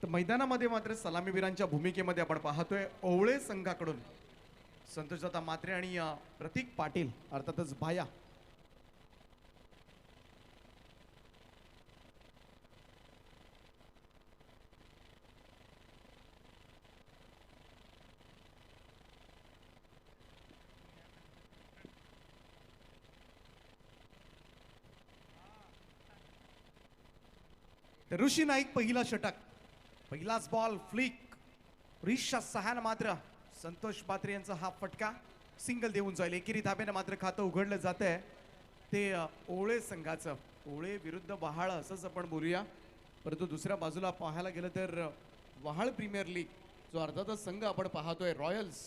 तर मैदानामध्ये मात्र सलामीवीरांच्या भूमिकेमध्ये आपण पाहतोय ओवळे संघाकडून संतोषदाता मात्रे आणि प्रतीक पाटील अर्थातच भाया. तर ऋषी नाईक पहिला षटक, पहिलाच बॉल फ्लिक, रिशा सहान मात्र संतोष पात्रे यांचा हा फटका सिंगल देऊन जाईल. एकेरी धाब्याने मात्र खातं उघडलं जात आहे ते ओवळे संघाचं. ओवळे विरुद्ध वहाळ असंच आपण बोलूया, परंतु दुसऱ्या बाजूला पाहायला गेलं तर वहाळ प्रीमियर लीग जो अर्थातच संघ आपण पाहतोय रॉयल्स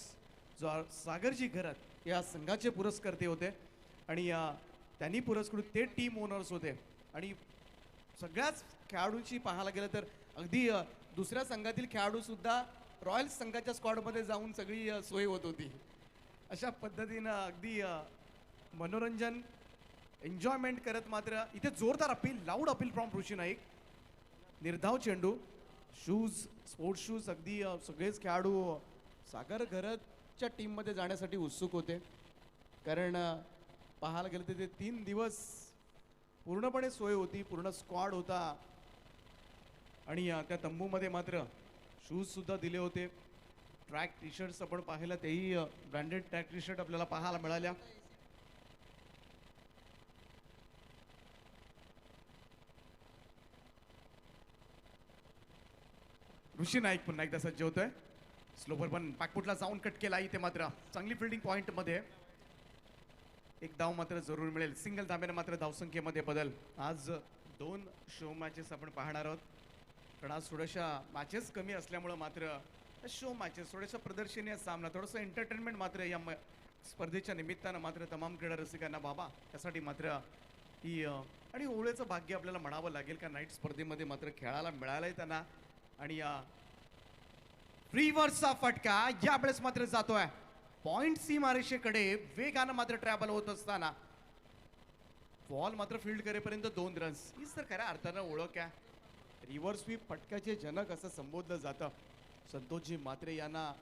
जो सागरजी घरात या संघाचे पुरस्कर्ते होते आणि त्यांनी पुरस्कृत ते टीम ओनर्स होते आणि सगळ्याच खेळाडूंची पाहायला गेलं तर अगदी दुसऱ्या संघातील खेळाडू सुद्धा रॉयल्स संघाच्या स्क्वॉडमध्ये जाऊन सगळी सोय होत होती. अशा पद्धतीनं अगदी मनोरंजन एन्जॉयमेंट करत मात्र इथे जोरदार अपील, लाऊड अपील फ्रॉम ऋषी नाईक. निर्धाव चेंडू, शूज, स्पोर्ट्स शूज, अगदी सगळेच खेळाडू सागर घरतच्या टीममध्ये जाण्यासाठी उत्सुक होते, कारण पाहायला गेलं तर ते 3 दिवस पूर्णपणे सोय होती, पूर्ण स्क्वॉड होता आणि त्या तंबूमध्ये मात्र शूज सुद्धा दिले होते. ट्रॅक टी शर्ट्स आपण पाहिलं तेही ब्रँडेड ट्रॅक टी शर्ट आपल्याला पाहायला मिळाल्या. ऋषी नाईक पुन्हा एकदा सज्ज होतोय. स्लोपर पण पाकपुटला जाऊन कट केला. इथे मात्र चांगली फिल्डिंग पॉइंट मध्ये एक धाव मात्र जरूर मिळेल. सिंगल धाब्याने मात्र धावसंख्येमध्ये बदल. आज 2 शो मॅचेस आपण पाहणार आहोत, कारण आज थोड्याशा मॅचेस कमी असल्यामुळं मात्र शो मॅचेस थोड्याशा प्रदर्शनीय सामना, थोडंसं एंटरटेनमेंट मात्र या स्पर्धेच्या निमित्तानं मात्र तमाम क्रीडा रसिकांना बाबा त्यासाठी मात्र ही आणि ओवळेचं भाग्य आपल्याला म्हणावं लागेल का नाईट स्पर्धेमध्ये मात्र खेळायला मिळालंय त्यांना. आणि रिव्हर्सचा फटका यावेळेस मात्र जातोय पॉइंट सीमारेषेकडे वेगानं मात्र ट्रॅव्हल होत असताना बॉल मात्र फील्ड करेपर्यंत 2 रन्स. हीच तर खऱ्या अर्थानं ओळख आहे. रिव्हर्स स्वीप फटक्याचे जनक असं संबोधलं जातं संतोषजी मात्रे यांना.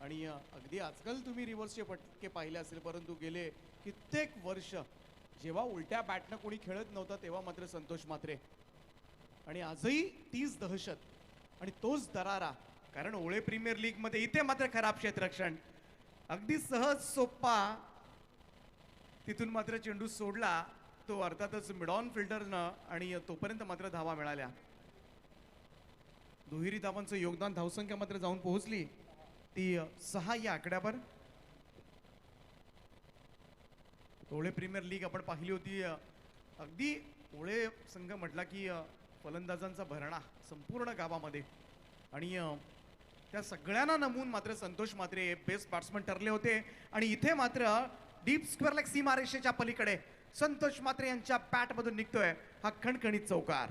आणि अगदी आजकाल तुम्ही रिव्हर्सचे फटके पाहिले असेल, परंतु गेले कित्येक वर्ष जेव्हा उलट्या बॅटनं कोणी खेळत नव्हतं तेव्हा मात्र संतोष मात्रे, आणि आजही तीच दहशत आणि तोच दरारा, कारण ओळे प्रीमियर लीग मध्ये इथे मात्र खराब क्षेत्ररक्षण, अगदी सहज सोप्पा तिथून मात्र चेंडू सोडला तो अर्थातच मिड ऑन फिल्डरनं आणि तोपर्यंत मात्र धावा मिळाल्या. दुहेरी धावांचं योगदान, धावसंख्या मात्र जाऊन पोहोचली ती 6 या आकड्यावर. ओळे प्रीमियर लीग आपण पाहिली होती. अगदी ओळे संघ म्हटला की फलंदाजांचा भरणा संपूर्ण गावामध्ये, आणि त्या सगळ्यांना नमून मात्र संतोष मात्रे बेस्ट बॅट्समन ठरले होते. आणि इथे मात्र डीप स्क्वेअर लेग सीमारेषेच्या पलीकडे संतोष मात्रे यांच्या बॅटमधून निघतोय हा खणखणीत चौकार.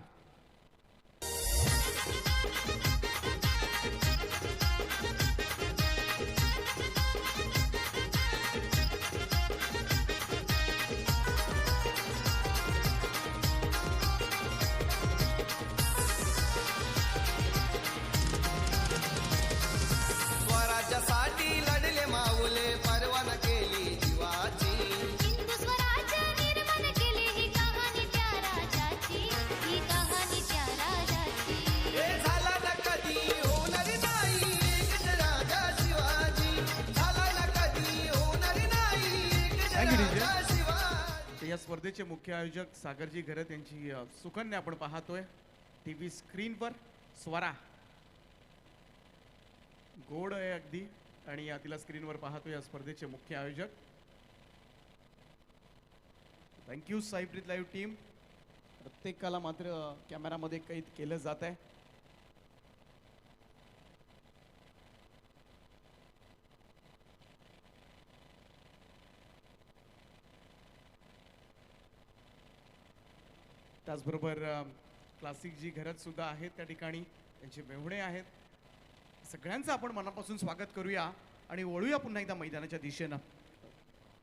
स्वराज्यासाठी लढले माऊले, परवाना केली जीवाची. हिंदू स्वराज्य निर्माण केले, ही कहाणी त्या राजाची, ही कहाणी त्या राजाची. हे झाला ना कधी होणार नाही एकच राजा शिवाजी, झाला ना कधी होणार नाही एकच राजा शिवाजी. या स्पर्धेचे मुख्य आयोजक सागरजी घरत यांची सुकन्या आपण पाहतोय टीव्ही स्क्रीनवर. स्वरा गोड आहे अगदी, आणि तिला स्क्रीनवर पाहतो या स्पर्धेचे मुख्य आयोजक. Thank you Saipreet live team. प्रत्येकाला मात्र कॅमेरामध्ये कैद केलं जात आहे. त्याचबरोबर क्लासिक जी घरात सुद्धा आहेत त्या ठिकाणी, त्यांचे मेहुणे आहेत. सगळ्यांचं आपण मनापासून स्वागत करूया आणि वळूया पुन्हा एकदा मैदानाच्या दिशेनं.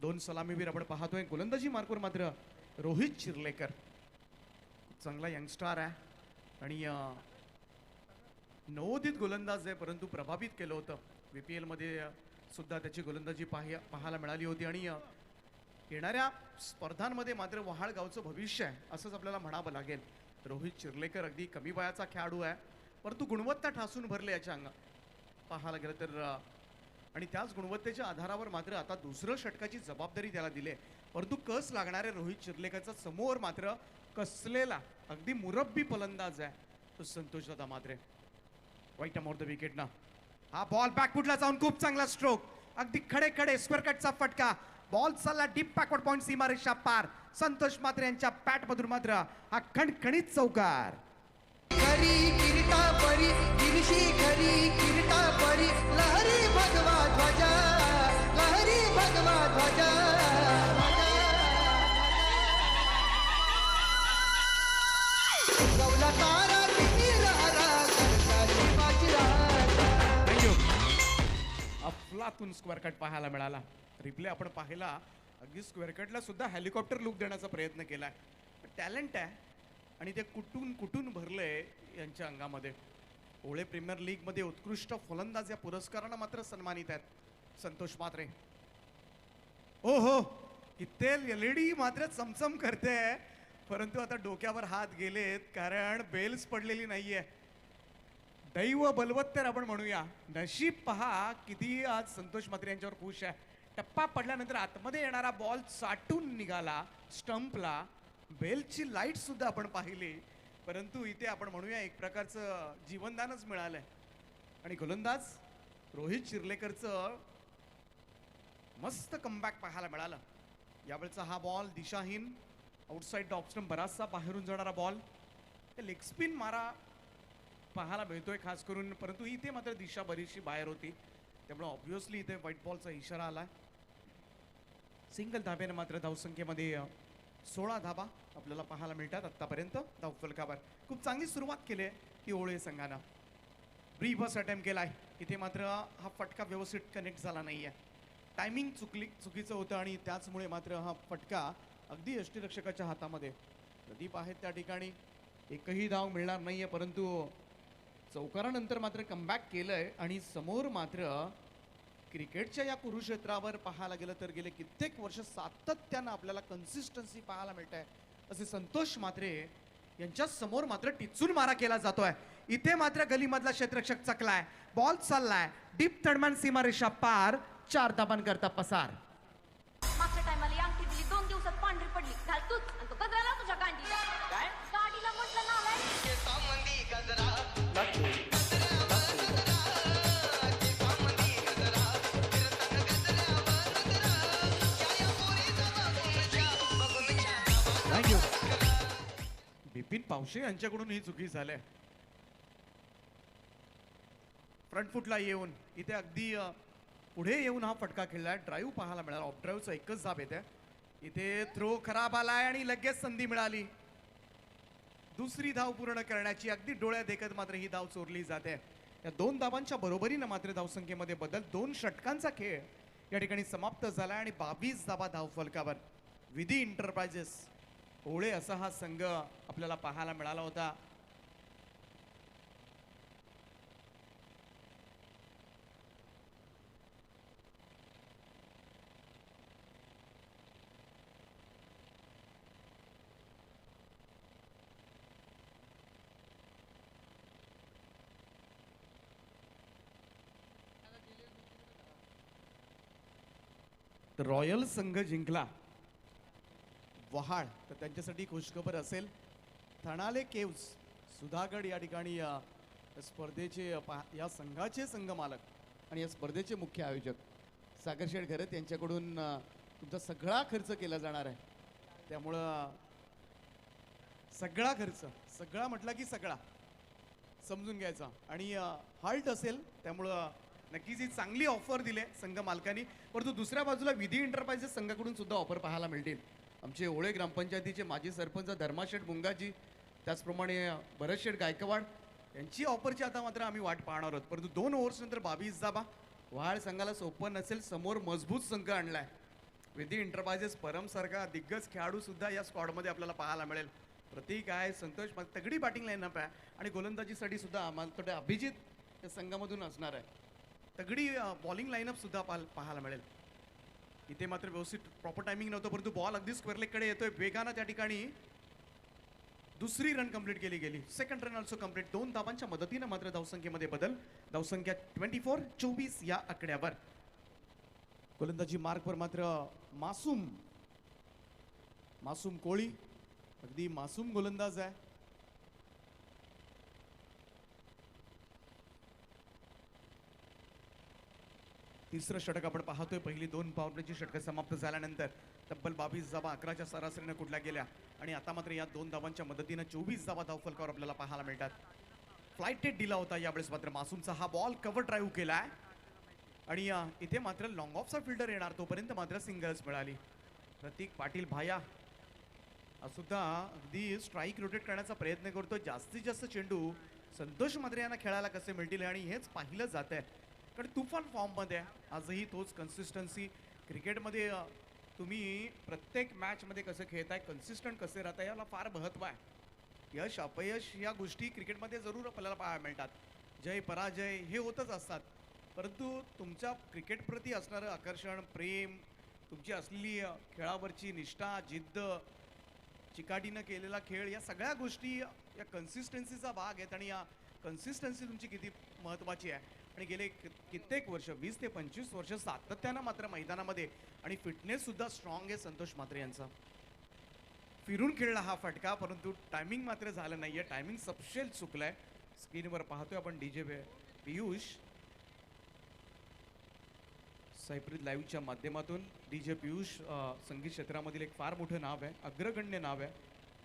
2 सलामीवीर आपण पाहतोय. गोलंदाजी मार्कवर मात्र रोहित चिर्लेकर, चांगला यंगस्टार आहे आणि नवोदित गोलंदाज आहे परंतु प्रभावित केलं होतं VPL मध्ये सुद्धा त्याची गोलंदाजी पाहायला मिळाली होती आणि येणाऱ्या स्पर्धांमध्ये मात्र वहाळ गावचं भविष्य आहे असंच आपल्याला म्हणावं लागेल. रोहित चिर्लेकर अगदी कमी वयाचा खेळाडू आहे परंतु गुणवत्ता ठासून भरले याच्या अंगात पाहायला गेलं तर आणि त्याच गुणवत्तेच्या आधारावर मात्र आता दुसरं षटकाची जबाबदारी त्याला दिली आहे. परंतु कस लागणाऱ्या रोहित चिर्लेकरचा समोर मात्र कसलेला अगदी मुरब्बी फलंदाज आहे तो संतोष दादा मात्रे. वाईट ऑफ द विकेट ना हा बॉल बॅकफुटला जाऊन खूप चांगला स्ट्रोक अगदी खडे खडे स्क्वेअर कटचा फटका बॉल चालला डीप बॅकवर्ड पॉइंट सीमारेषा पार. संतोष मात्रे यांच्या बॅट मधून मात्र हा खणखणीत चौकार. खरी किरीटा परी गिरशी खरी किरीटा परी लहरी भगवा ध्वजा लहरी भगवा ध्वजा गवला तारा किरारा करता शिवाजी राजा. थँक्यू. अफलातून स्क्वेअर कट पाहायला मिळाला. रिप्ले आपण पाहिला अगदी स्क्वेअर कटला सुद्धा हेलिकॉप्टर लुक देण्याचा प्रयत्न केलाय. टॅलेंट आहे आणि ते कुठून कुठून भरलंय यांच्या अंगामध्ये. ओळे प्रीमियर लीग मध्ये उत्कृष्ट फलंदाज या पुरस्कारानं मात्र सन्मानित आहेत संतोष मात्रे. ओ हो इथे एलईडी मात्र चमचम करते परंतु आता डोक्यावर हात गेलेत कारण बेल्स पडलेली नाहीये. दैव बलवत्तर आपण म्हणूया. नशीब पहा किती आज संतोष मात्रे यांच्यावर खुश आहे. टप्पा पडल्यानंतर आतमध्ये येणारा बॉल चाटून निघाला स्टंपला. बेलची लाईट सुद्धा आपण पाहिली परंतु इथे आपण म्हणूया एक प्रकारचं जीवनदानच मिळालंय. आणि गोलंदाज रोहित चिर्लेकरचं मस्त कमबॅक पाहायला मिळालं. यावेळचा हा बॉल दिशाहीन आउटसाइड ऑफ स्टंप बराचसा बाहेरून जाणारा बॉल लेग स्पिन मारा पाहायला मिळतोय खास करून परंतु इथे मात्र दिशा बरीचशी बाहेर होती त्यामुळे ऑब्व्हियसली इथे व्हाईट बॉलचा इशारा आला. सिंगल धाब्याने मात्र धावसंख्येमध्ये 16 धाबा आपल्याला पाहायला मिळतात आतापर्यंत धावफलकावर. खूप चांगली सुरुवात केली आहे ती ओळे संघानं. ब्रीफस अटेम्प्ट केलाय इथे मात्र हा फटका व्यवस्थित कनेक्ट झाला नाहीये. टायमिंग चुकीचं होतं आणि त्याचमुळे मात्र हा फटका अगदी यष्टीरक्षकाच्या हातामध्ये. प्रदीप आहेत त्या ठिकाणी एकही धाव मिळणार नाहीये परंतु चौकारानंतर मात्र कमबॅक केलंय आणि समोर मात्र क्रिकेटच्या या कुरुक्षेत्रावर पाहायला गेलं तर गेले कित्येक वर्ष सातत्यानं आपल्याला कन्सिस्टन्सी पाहायला मिळत आहे असे संतोष मात्रे यांच्या समोर मात्र टिचून मारा केला जातोय. इथे मात्र गलीमधला क्षेत्ररक्षक चकलाय. बॉल चाललाय डीप तडमान सीमारेषा पार 4 धाबांकरता पसार. मागच्या टायमाला अंगठी दिली 2 दिवसात पांढरी पडली घाल तूच आणि तो गजराला तुझ्या गांडीला काय गाडीला म्हटलं नाव आहे थँक्यू. बिपिन पावशे यांच्याकडून ही चुकी झाली. फ्रंट फुटला येऊन इथे अगदी पुढे येऊन हा फटका खेळलाय. ड्राईव्ह पाहायला मिळाला. ऑफ ड्राईव्हचा एकच धाब येते. इथे थ्रो खराब आलाय आणि लगेच संधी मिळाली दुसरी धाव पूर्ण करण्याची. अगदी डोळ्यात देखत मात्र ही धाव चोरली जाते. या 2 धावांच्या बरोबरीनं मात्र धावसंख्येमध्ये बदल. 2 षटकांचा खेळ या ठिकाणी समाप्त झाला आणि 22 धावा धावफलकावर. विधी एंटरप्राइजेस ओळे असा हा संघ आपल्याला पाहायला मिळाला होता. तर रॉयल संघ जिंकला वहाड तर त्यांच्यासाठी खुशखबर असेल. थणाले केव्स सुधागड या ठिकाणी स्पर्धेचे या संघाचे संघमालक आणि या स्पर्धेचे मुख्य आयोजक सागर शेठ घरत यांच्याकडून तुमचा सगळा खर्च केला जाणार आहे. त्यामुळं सगळा खर्च सगळा म्हटला की सगळा समजून घ्यायचा आणि हाल्ट असेल त्यामुळं नक्कीच ही चांगली ऑफर दिली संघ मालकांनी. परंतु दुसऱ्या बाजूला विधी एंटरप्राइजेस संघाकडून सुद्धा ऑफर पाहायला मिळतील. आमचे ओळे ग्रामपंचायतीचे माजी सरपंच धर्माशेठ मुंगाजी त्याचप्रमाणे भरतशेठ गायकवाड यांची ऑफरची आता मात्र आम्ही वाट पाहणार आहोत. परंतु 2 ओव्हर्स नंतर 22 धाबा. वहाड संघाला सोपं नसेल. समोर मजबूत संघ आणलाय. विधी एंटरप्राइजेस परमसारखा दिग्गज खेळाडू सुद्धा या स्क्वॉडमध्ये आपल्याला पाहायला मिळेल. प्रतीक आहे, संतोष तगडी बॅटिंग लाईनअप आहे आणि गोलंदाजीसाठी सुद्धा मला वाटतं अभिजित या संघामधून असणार आहे. तगडी बॉलिंग लाईनअप सुद्धा पाहायला मिळेल. इथे मात्र व्यवस्थित प्रॉपर टायमिंग नव्हतं, परंतु बॉल अगदी स्क्वेअर लेगकडे येतोय वेगानं. त्या ठिकाणी दुसरी रन कंप्लीट केली गेली. Second run also complete. 2 धावांच्या मदतीनं मात्र धावसंख्येमध्ये बदल. धावसंख्या 24 या आकड्यावर. गोलंदाजी मार्कवर मात्र मासूम कोळी अगदी मासूम गोलंदाज आहे. तिसरं षटक आपण पाहतोय. पहिली 2 पॉवरप्लेची षटकं समाप्त झाल्यानंतर तब्बल 22 धावा 11च्या सरासरीने कुठल्या गेल्या आणि आता मात्र या 2 धावांच्या मदतीनं 24 धावा धावफलकावर आपल्याला पाहायला मिळतात. फ्लाईट टेट दिला होता यावेळेस मात्र मासूमचा हा बॉल कव्हर ड्राईव्ह केलाय आणि इथे मात्र लॉंग ऑफचा फिल्डर येणार तोपर्यंत मात्र सिंगल्स मिळाली. प्रतीक पाटील भाया सुद्धा अगदी स्ट्राईक रोटेट करण्याचा प्रयत्न करतो. जास्तीत जास्त चेंडू संतोष मात्रे यांना खेळायला कसे मिळतील आणि हेच पाहिलं जात आहे, कारण तुफान फॉर्ममध्ये आहे. आजही तोच कन्सिस्टन्सी. क्रिकेटमध्ये तुम्ही प्रत्येक मॅचमध्ये कसं खेळताय, कन्सिस्टंट कसे राहताय याला फार महत्त्व आहे. यश अपयश या गोष्टी क्रिकेटमध्ये जरूर आपल्याला पाहायला मिळतात. जय पराजय हे होतच असतात, परंतु तुमच्या क्रिकेटप्रती असणारं आकर्षण, प्रेम, तुमची असलेली खेळावरची निष्ठा, जिद्द, चिकाटीनं केलेला खेळ, या सगळ्या गोष्टी या कन्सिस्टन्सीचा भाग आहेत आणि या कन्सिस्टन्सी तुमची किती महत्त्वाची आहे. आणि गेले कित्येक वर्ष 20 ते 25 वर्ष सातत्यानं मात्र मैदानामध्ये आणि फिटनेस सुद्धा स्ट्रॉंग आहे संतोष मात्रे यांचा. फिरून खेळला हा फटका, परंतु टायमिंग मात्र झालं नाहीये. टायमिंग सपशेल चुकलाय. स्क्रीनवर पाहतोय आपण डीजे पियुष सायप्रीत लाईव्हच्या माध्यमातून. डीजे पियुष संगीत क्षेत्रामधील एक फार मोठं नाव आहे, अग्रगण्य नाव आहे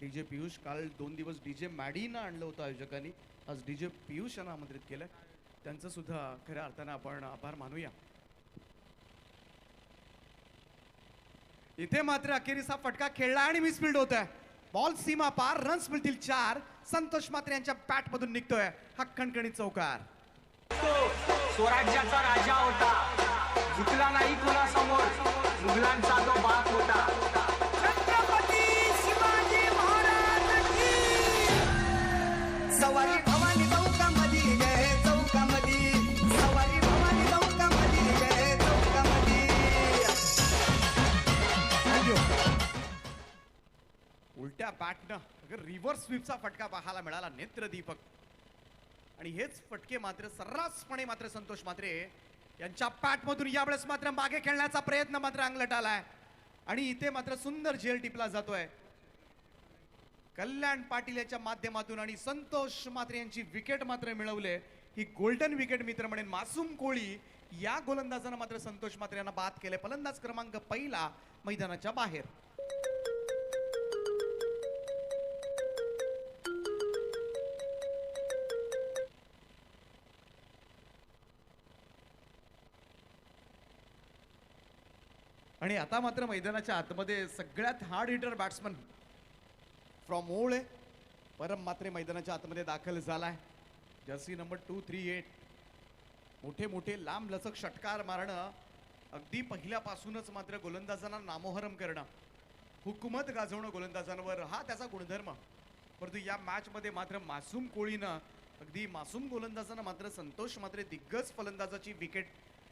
डीजे पियुष. काल 2 दिवस डीजे मॅडीनं आणलं होतं आयोजकांनी, आज डीजे पियुष यांना आमंत्रित केलंय. त्यांचं सुद्धा खऱ्या अर्थानं आपण आभार मानूया. इथे मात्र अखेरीचा फटका खेळला आणि मिसफिल्ड होत आहे. बॉल सीमा पार, रन्स मिळतील 4. संतोष मात्रे यांच्या बॅट मधून निघतोय हा खणखणीत चौकार. स्वराज्याचा राजा होता, झुकला नाही कोणासमोर, मुघलांचा तो बाप होता. छत्रपती शिवाजी महाराज की. सवारी भवानी चौकामध्ये गे चौकामध्ये, सवारी भवानी चौकामध्ये गे चौकामध्ये. उलट्या बॅटनं रिव्हर्स स्वीपचा फटका पाहायला मिळाला नेत्रदीपक. आणि हेच फटके मात्र सर्रासपणे मात्र संतोष मात्रे यांच्या बॅटमधून यावेळेस मात्र मागे खेळण्याचा प्रयत्न मात्र अंगलट आलाय आणि इथे मात्र सुंदर झेल टिपला जातोय कल्याण पाटील याच्या माध्यमातून. आणि संतोष मात्रे यांची विकेट मात्र मिळवले. ही गोल्डन विकेट मित्र म्हणेन. मासूम कोळी या गोलंदाजानं मात्र संतोष मात्रे यांना बाद केले. फलंदाज क्रमांक 1 मैदानाच्या बाहेर. आणि आता मात्र मैदानाच्या आतमध्ये सगळ्यात hard hitter batsman from old आहे परम मात्रे मैदानाच्या आतमध्ये दाखल झालाय. Jersey number 238. मोठे मोठे लांब लचक षटकार मारणं, अगदी पहिल्यापासूनच मात्र गोलंदाजांना नामोहरम करणं, हुकूमत गाजवणं गोलंदाजांवर, हा त्याचा गुणधर्म. परंतु या मॅचमध्ये मात्र मासूम कोळीनं अगदी मासूम गोलंदाजांना मात्र संतोष मात्रे दिग्गज फलंदाजाची विकेट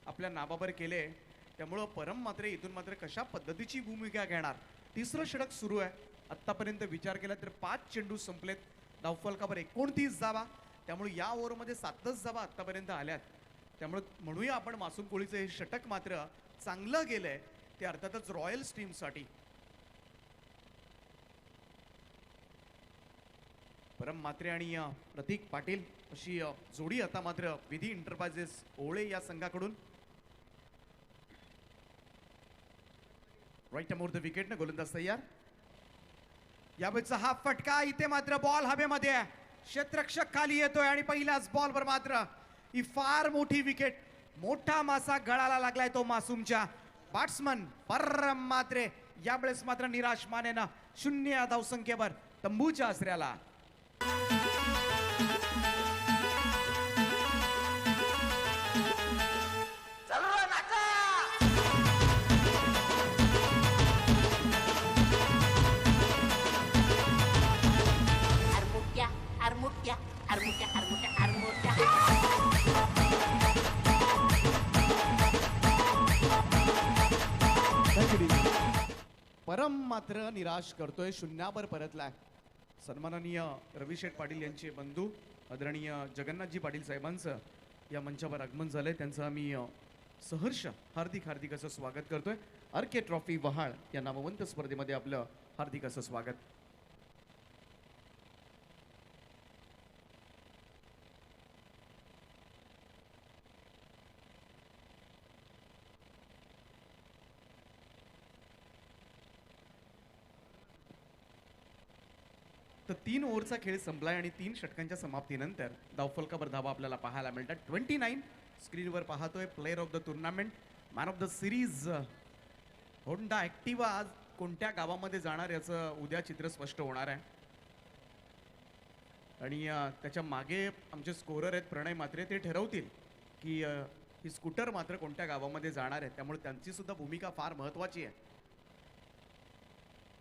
आपल्या नाबावर केले. त्यामुळं परम मात्रे इथून मात्र कशा पद्धतीची भूमिका घेणार. तिसरं षटक सुरू आहे. आत्तापर्यंत विचार केला तर 5 चेंडू संपलेत. धावफलकावर 29 धावा. त्यामुळे या ओव्हरमध्ये 7च धावा आत्तापर्यंत आल्यात. त्यामुळे म्हणूया आपण मासूम कोळीचं हे षटक मात्र चांगलं गेलंय, ते अर्थातच रॉयल्स टीमसाठी. परम मात्रे आणि प्रतीक पाटील अशी जोडी आता मात्र विधी एंटरप्राइजेस ओळे या संघाकडून. Right arm over the wicket. गोलंदाज तयार. यावेळेचा हा फटका, इथे मात्र बॉल हवेमध्ये आहे, क्षेत्ररक्षक खाली येतोय आणि पहिल्याच बॉलवर मात्र ही फार मोठी विकेट. मोठा मासा गळाला लागलाय तो मासूमच्या. बॅट्समन परम मात्रे यावेळेस मात्र निराश मानेनं 0 धावसंख्येवर तंबूच्या आसऱ्याला. परम मात्र निराश करतोय, शून्यावर परतलाय. सन्माननीय रविशेठ पाटील यांचे बंधू आदरणीय जगन्नाथजी पाटील साहेबांचं या मंचावर आगमन झालंय. त्यांचं आम्ही सहर्ष हार्दिक असं स्वागत करतोय. आरके ट्रॉफी वहाळ या नामवंत स्पर्धेमध्ये आपलं हार्दिक असं स्वागत. तर 3 ओव्हरचा खेळ संपलाय आणि 3 षटकांच्या समाप्तीनंतर धावफलकावर धावा आपल्याला पाहायला मिळतात. 29 स्क्रीनवर पाहतोय. Player of the tournament, man of the series Honda Activa आज कोणत्या गावामध्ये जाणार याचं उद्या चित्र स्पष्ट होणार आहे. आणि त्याच्या मागे आमचे स्कोरर आहेत प्रणय मात्रे, ते ठरवतील की ही स्कूटर मात्र कोणत्या गावामध्ये जाणार आहे. त्यामुळे त्यांची सुद्धा भूमिका फार महत्वाची आहे.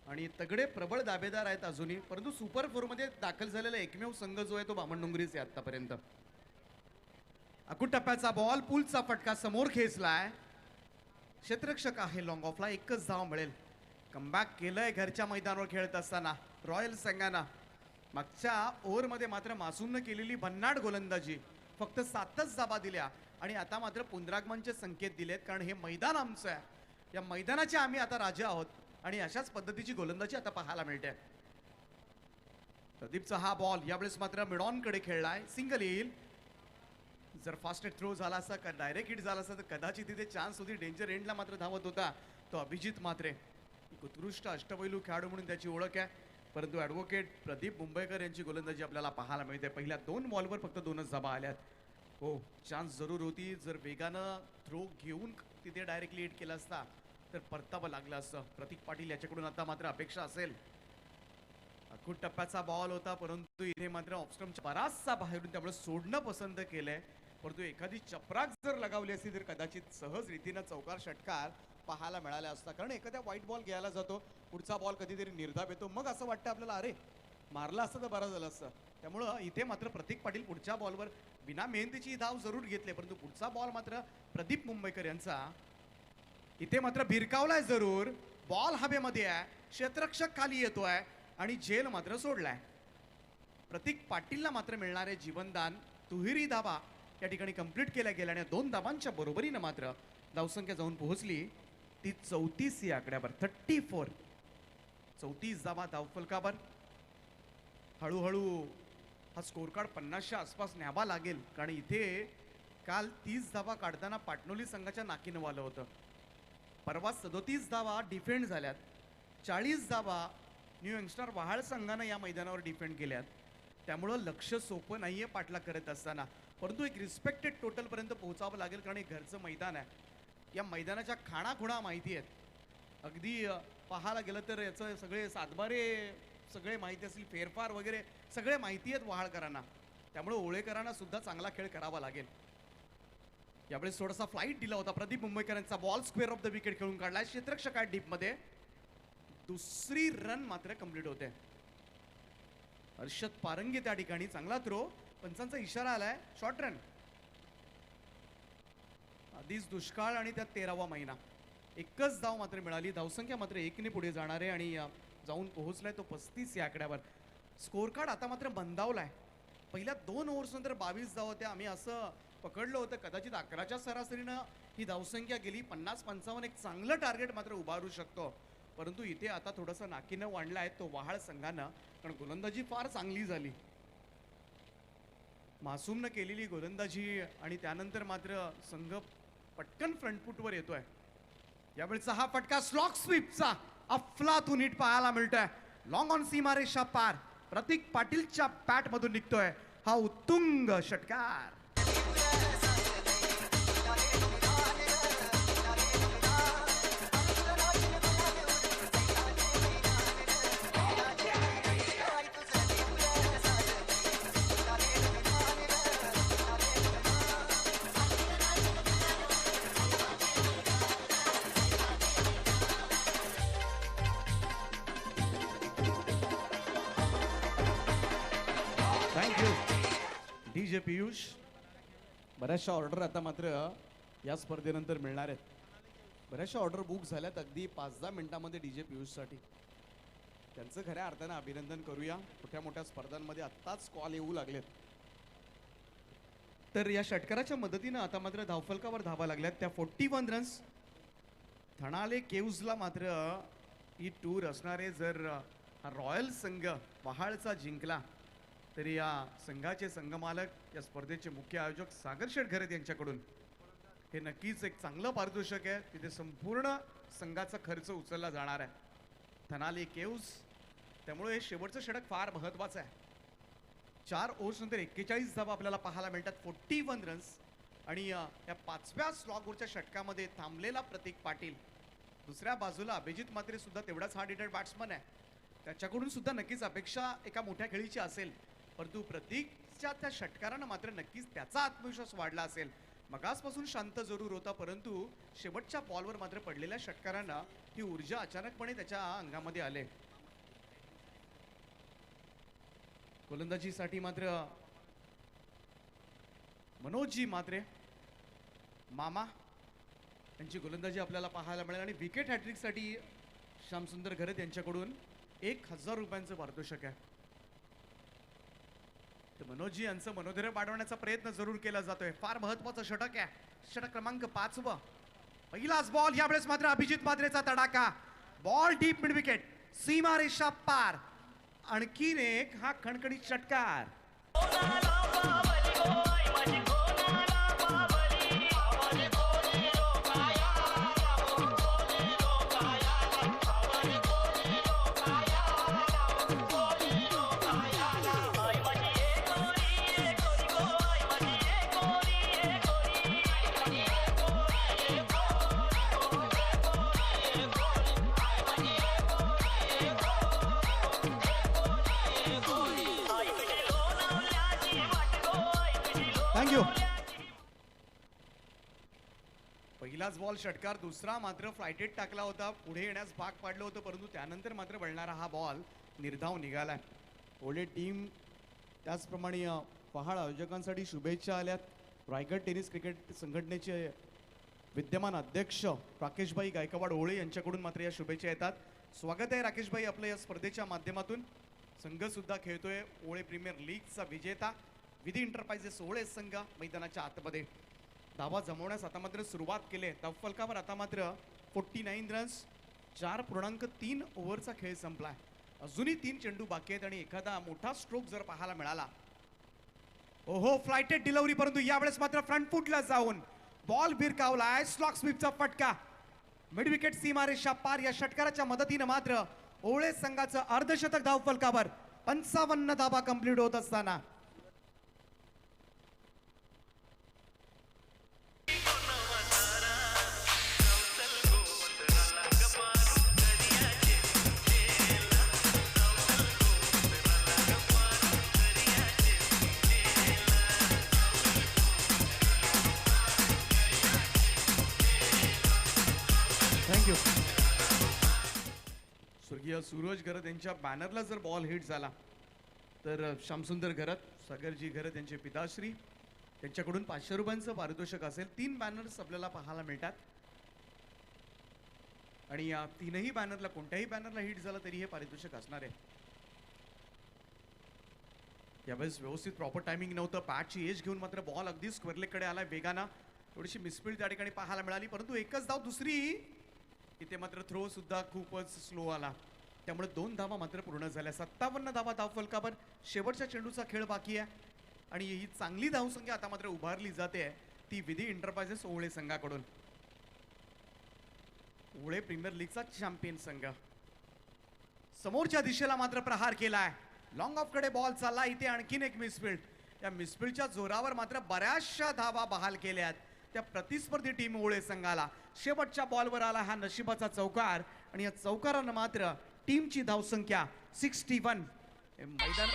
आणि तगडे प्रबळ दावेदार आहेत अजूनही, परंतु सुपर 4 मध्ये दाखल झालेला एकमेव संघ जो आहे तो बामणडोंगरीच आहे आतापर्यंत. अकुट टप्प्याचा बॉल, पुलचा फटका समोर खेचलाय. क्षेत्ररक्षक आहे लॉंग ऑफला, एकच धाव मिळेल. कमबॅक केलंय घरच्या मैदानावर खेळत असताना रॉयल संघानं. मागच्या ओव्हरमध्ये मात्र मासूमनं केलेली भन्नाट गोलंदाजी, फक्त 7च धावा दिल्या आणि आता मात्र पुनरागमनचे संकेत दिलेत, कारण हे मैदान आमचं आहे, या मैदानाचे आम्ही आता राजे आहोत. आणि अशाच पद्धतीची गोलंदाजी आता पाहायला मिळते. प्रदीपचा हा बॉल यावेळेस मात्र मिडॉन कडे खेळलाय. सिंगल येईल. जर फास्ट थ्रो झाला असता, डायरेक्ट हिट झाला असता तर कदाचित तिथे चान्स होती. डेंजर एंडला मात्र धावत होता तो अभिजित मात्रे. एक उत्कृष्ट अष्टपैलू खेळाडू म्हणून त्याची ओळख आहे, परंतु ॲडव्होकेट प्रदीप मुंबईकर यांची गोलंदाजी आपल्याला पाहायला मिळते. पहिल्या 2 बॉलवर फक्त 2च धाबा आल्यात. हो, चान्स जरूर होती. जर वेगानं थ्रो घेऊन तिथे डायरेक्टली हिट केला असता तर परतावं लागलं असतं. प्रतीक पाटील याच्याकडून आता मात्र अपेक्षा असेल. अकुट टप्प्याचा बॉल होता, परंतु इथे मात्र ऑफस्टम्पच्या बराचसा बाहेरून, त्यामुळे सोडणं पसंत केलंय. परंतु एखादी चपराक जर लगावली असती तर कदाचित सहज रीतीनं चौकार षटकार पाहायला मिळाला असता. कारण एखाद्या व्हाईट बॉल घ्यायला जातो, पुढचा बॉल कधीतरी निर्धाव येतो, मग असं वाटतं आपल्याला अरे मारला असतं तर बरं झालं असतं. त्यामुळं इथे मात्र प्रतीक पाटील पुढच्या बॉलवर बिना मेहनतीची धाव जरूर घेतली, परंतु पुढचा बॉल मात्र प्रदीप मुंबईकर यांचा इथे मात्र भिरकावलाय जरूर. बॉल हवेमध्ये आहे, क्षेत्ररक्षक खाली येतोय आणि झेल मात्र सोडलाय. प्रतीक पाटीलला मात्र मिळणारे जीवनदान, दुहेरी धावा या ठिकाणी कंप्लीट केल्या गेल्या आणि 2 धावांच्या बरोबरीनं मात्र धावसंख्या जाऊन पोहोचली ती 34 या आकड्यावर. 34, 34 धावा धावफलकावर. हळूहळू हा स्कोर कार्ड 50च्या आसपास न्यावा लागेल, कारण इथे काल 30 धावा काढताना पाटणोली संघाच्या नाकीनं वालं होतं. परवा 37 धावा डिफेंड झाल्यात. 40 धावा न्यू यंगस्टर वहाळ संघानं या मैदानावर डिफेंड केल्यात. त्यामुळं लक्ष सोपं नाहीये पाठला करत असताना, परंतु एक रिस्पेक्टेड टोटल पर्यंत पोहोचावं लागेल, कारण हे घरचं मैदान आहे. या मैदानाच्या खाणाखुणा माहिती आहेत. अगदी पाहायला गेलं तर याचं सगळे सातबारे सगळे माहिती असतील, फेरफार वगैरे सगळे माहिती आहेत वहाळकरांना. त्यामुळे ओळेकरांना सुद्धा चांगला खेळ करावा लागेल. यावेळेस थोडासा फ्लाईट दिला होता. प्रदीप मुंबईकरांचा ball square of the wicket खेळून काढलाय. क्षेत्ररक्षक आहे डीपमध्ये. दुसरी रन मात्र कंप्लीट होते. हर्षद पारंगे त्या ठिकाणी, चांगला थ्रो, पंचांचा इशारा आलाय, शॉर्ट रन. आधीच दुष्काळ आणि त्यात 13वा महिना. एकच धाव मात्र मिळाली. धावसंख्या मात्र 1ने पुढे जाणार आहे आणि जाऊन पोहोचलाय तो 35 या आकड्यावर. स्कोर कार्ड आता मात्र मंदावलाय. पहिल्या 2 ओव्हर्स नंतर 22 धाव होत्या. आम्ही असं पकडलं होतं कदाचित 11च्या सरासरीनं ही धावसंख्या गेली. 50-55 एक चांगलं टार्गेट मात्र उभारू शकतो, परंतु इथे आता थोडंसं नाकीनं वाढलं आहे तो वहाळ संघानं, कारण गोलंदाजी फार चांगली झाली. मासूमनं केलेली गोलंदाजी आणि त्यानंतर मात्र संघ पटकन फ्रंटफुटवर येतोय. यावेळेचा हा फटका स्लॉक स्वीपचा अफलातून हिट पाहायला मिळतोय. लॉंग ऑन सीमारेषा पार प्रतीक पाटीलच्या बॅट मधून निघतोय हा उत्तुंग षटकार. Thank you DJ Piyush. बऱ्याचशा ऑर्डर आता मात्र या स्पर्धेनंतर मिळणार आहेत. बऱ्याचशा ऑर्डर बुक झाल्यात अगदी 5-10 मिनिटांमध्ये डीजे पियुषसाठी. त्यांचं खऱ्या अर्थानं अभिनंदन करूया. मोठ्या मोठ्या स्पर्धांमध्ये आत्ताच कॉल येऊ लागलेत. तर या षटकाराच्या मदतीनं आता मात्र धावफलकावर धावा लागल्यात त्या 41 रन्स. थणाले केव्जला मात्र ही टूर असणारे जर हा रॉयल संघ पहाडचा जिंकला तरी या संघाचे संघमालक या स्पर्धेचे मुख्य आयोजक सागर शेठ घरत यांच्याकडून हे नक्कीच एक चांगलं पारितोषिक आहे. तिथे संपूर्ण संघाचा खर्च उचलला जाणार आहे. थनाली केव्ज, त्यामुळे हे शेवटचं षटक फार महत्वाचं आहे. 4 ओव्हर्स नंतर 41 धावा आपल्याला पाहायला मिळतात. 41 रन्स. आणि या 5व्या स्लॉगवरच्या षटकामध्ये थांबलेला प्रतीक पाटील, दुसऱ्या बाजूला अभिजित म्हात्रे सुद्धा तेवढाच हार्ड हिटर बॅट्समन आहे. त्याच्याकडून सुद्धा नक्कीच अपेक्षा एका मोठ्या खेळीची असेल, परंतु प्रतीकच्या त्या षटकारानं मात्र नक्कीच त्याचा आत्मविश्वास वाढला असेल. मगासपासून शांत जरूर होता, परंतु शेवटच्या बॉलवर मात्र पडलेल्या षटकारानं ही ऊर्जा अचानकपणे त्याच्या अंगामध्ये आले. गोलंदाजीसाठी मात्र मनोजजी म्हात्रे मामा यांची गोलंदाजी आपल्याला पाहायला मिळेल. आणि विकेट हॅट्रिकसाठी श्यामसुंदर घरत यांच्याकडून 1000 रुपयांचं पारितोषिक आहे. तर मनोजजी यांचं मनोधैर्य वाढवण्याचा प्रयत्न जरूर केला जातोय. फार महत्वाचं षटक आहे. षटक क्रमांक 5. पहिलाच बॉल यावेळेस मात्र अभिजित म्हात्रेचा तडाखा. बॉल डीप मिड विकेट, सीमारेषा पार. आणखीन एक हा खणखणीत षटकार. थँक्यू. पहिलाच बॉल षटकार, दुसरा मात्र फ्लायटेड टाकला होता, पुढे येण्यास भाग पाडलं होतं, परंतु त्यानंतर मात्र वळणारा हा बॉल निर्धाव निघालाय. ओले टीम त्याचप्रमाणे पहाड आयोजकांसाठी शुभेच्छा आल्यात. रायगड टेनिस क्रिकेट संघटनेचे विद्यमान अध्यक्ष राकेशभाई गायकवाड ओळे यांच्याकडून मात्र या शुभेच्छा येतात. स्वागत आहे राकेशभाई आपलं या स्पर्धेच्या माध्यमातून. संघ सुद्धा खेळतोय ओळे प्रीमियर लीगचा विजेता विधी एंटरप्राइजेस ओळे संघ मैदानाच्या आतमध्ये. धावा जमवण्यास आता मात्र सुरुवात केली. धावफलकावर आता मात्र 49 रन्स. 4.3 ओव्हरचा खेळ संपलाय. अजूनही 3 चेंडू बाकी आहेत आणि एखादा मोठा स्ट्रोक जर पाहायला मिळाला. ओहो, फ्लायटेड डिलिव्हरी, परंतु यावेळेस मात्र फ्रंट फुटला जाऊन बॉल भिरकावलाय. स्लॉक स्वीपचा फटका, मिड विकेट, सीमारेषा पार. या षटकाराच्या मदतीनं मात्र ओळे संघाचं अर्धशतक धावफलकावर. 55 धावा कंप्लीट होत असताना थँक्यू. स्वर्गीय सूरज घरत यांच्या बॅनरला जर बॉल हिट झाला तर श्यामसुंदर घरत, सागरजी घरत यांचे पिताश्री त्यांच्याकडून 500 रुपयांचं पारितोषिक असेल. 3 बॅनर्स आपल्याला पाहायला मिळतात आणि या 3ही बॅनरला, कोणत्याही बॅनरला हिट झाला तरी हे पारितोषिक असणार आहे. यावेळेस व्यवस्थित प्रॉपर टायमिंग नव्हतं. पॅटची एज घेऊन मात्र बॉल अगदी स्क्वेअरलेगकडे आलाय वेगानं. थोडीशी मिसफील्ड त्या ठिकाणी पाहायला मिळाली, परंतु एकच धाव दुसरी. इथे मात्र थ्रो सुद्धा खूपच स्लो आला, त्यामुळे 2 धावा मात्र पूर्ण झाल्या. 57 धावा धावफलकावर. शेवटच्या चेंडूचा खेळ बाकी आहे आणि ही चांगली धावसंख्या आता मात्र उभारली जाते ती विधी एंटरप्राइजेस ओळे संघाकडून. ओळे प्रीमियर लीगचा चॅम्पियन संघ. समोरच्या दिशेला मात्र प्रहार केलाय. लॉंग ऑफ कडे बॉल चालला. इथे आणखीन एक मिसफील्ड. या मिसफील्डच्या जोरावर मात्र बऱ्याचशा धावा बहाल केल्यात त्या प्रतिस्पर्धी टीम ओळे संघाला. शेवटच्या बॉलवर आला हा नशिबाचा चौकार आणि या चौकारानं मात्र टीमची धावसंख्या 61. मैदान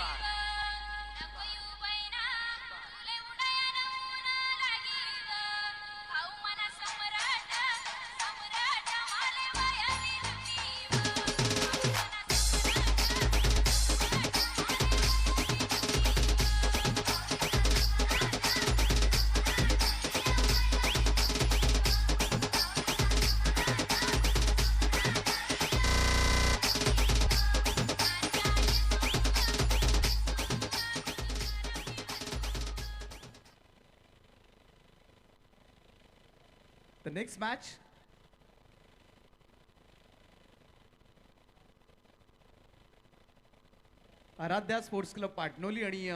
the next match Aradhya sports club Patnoli आणि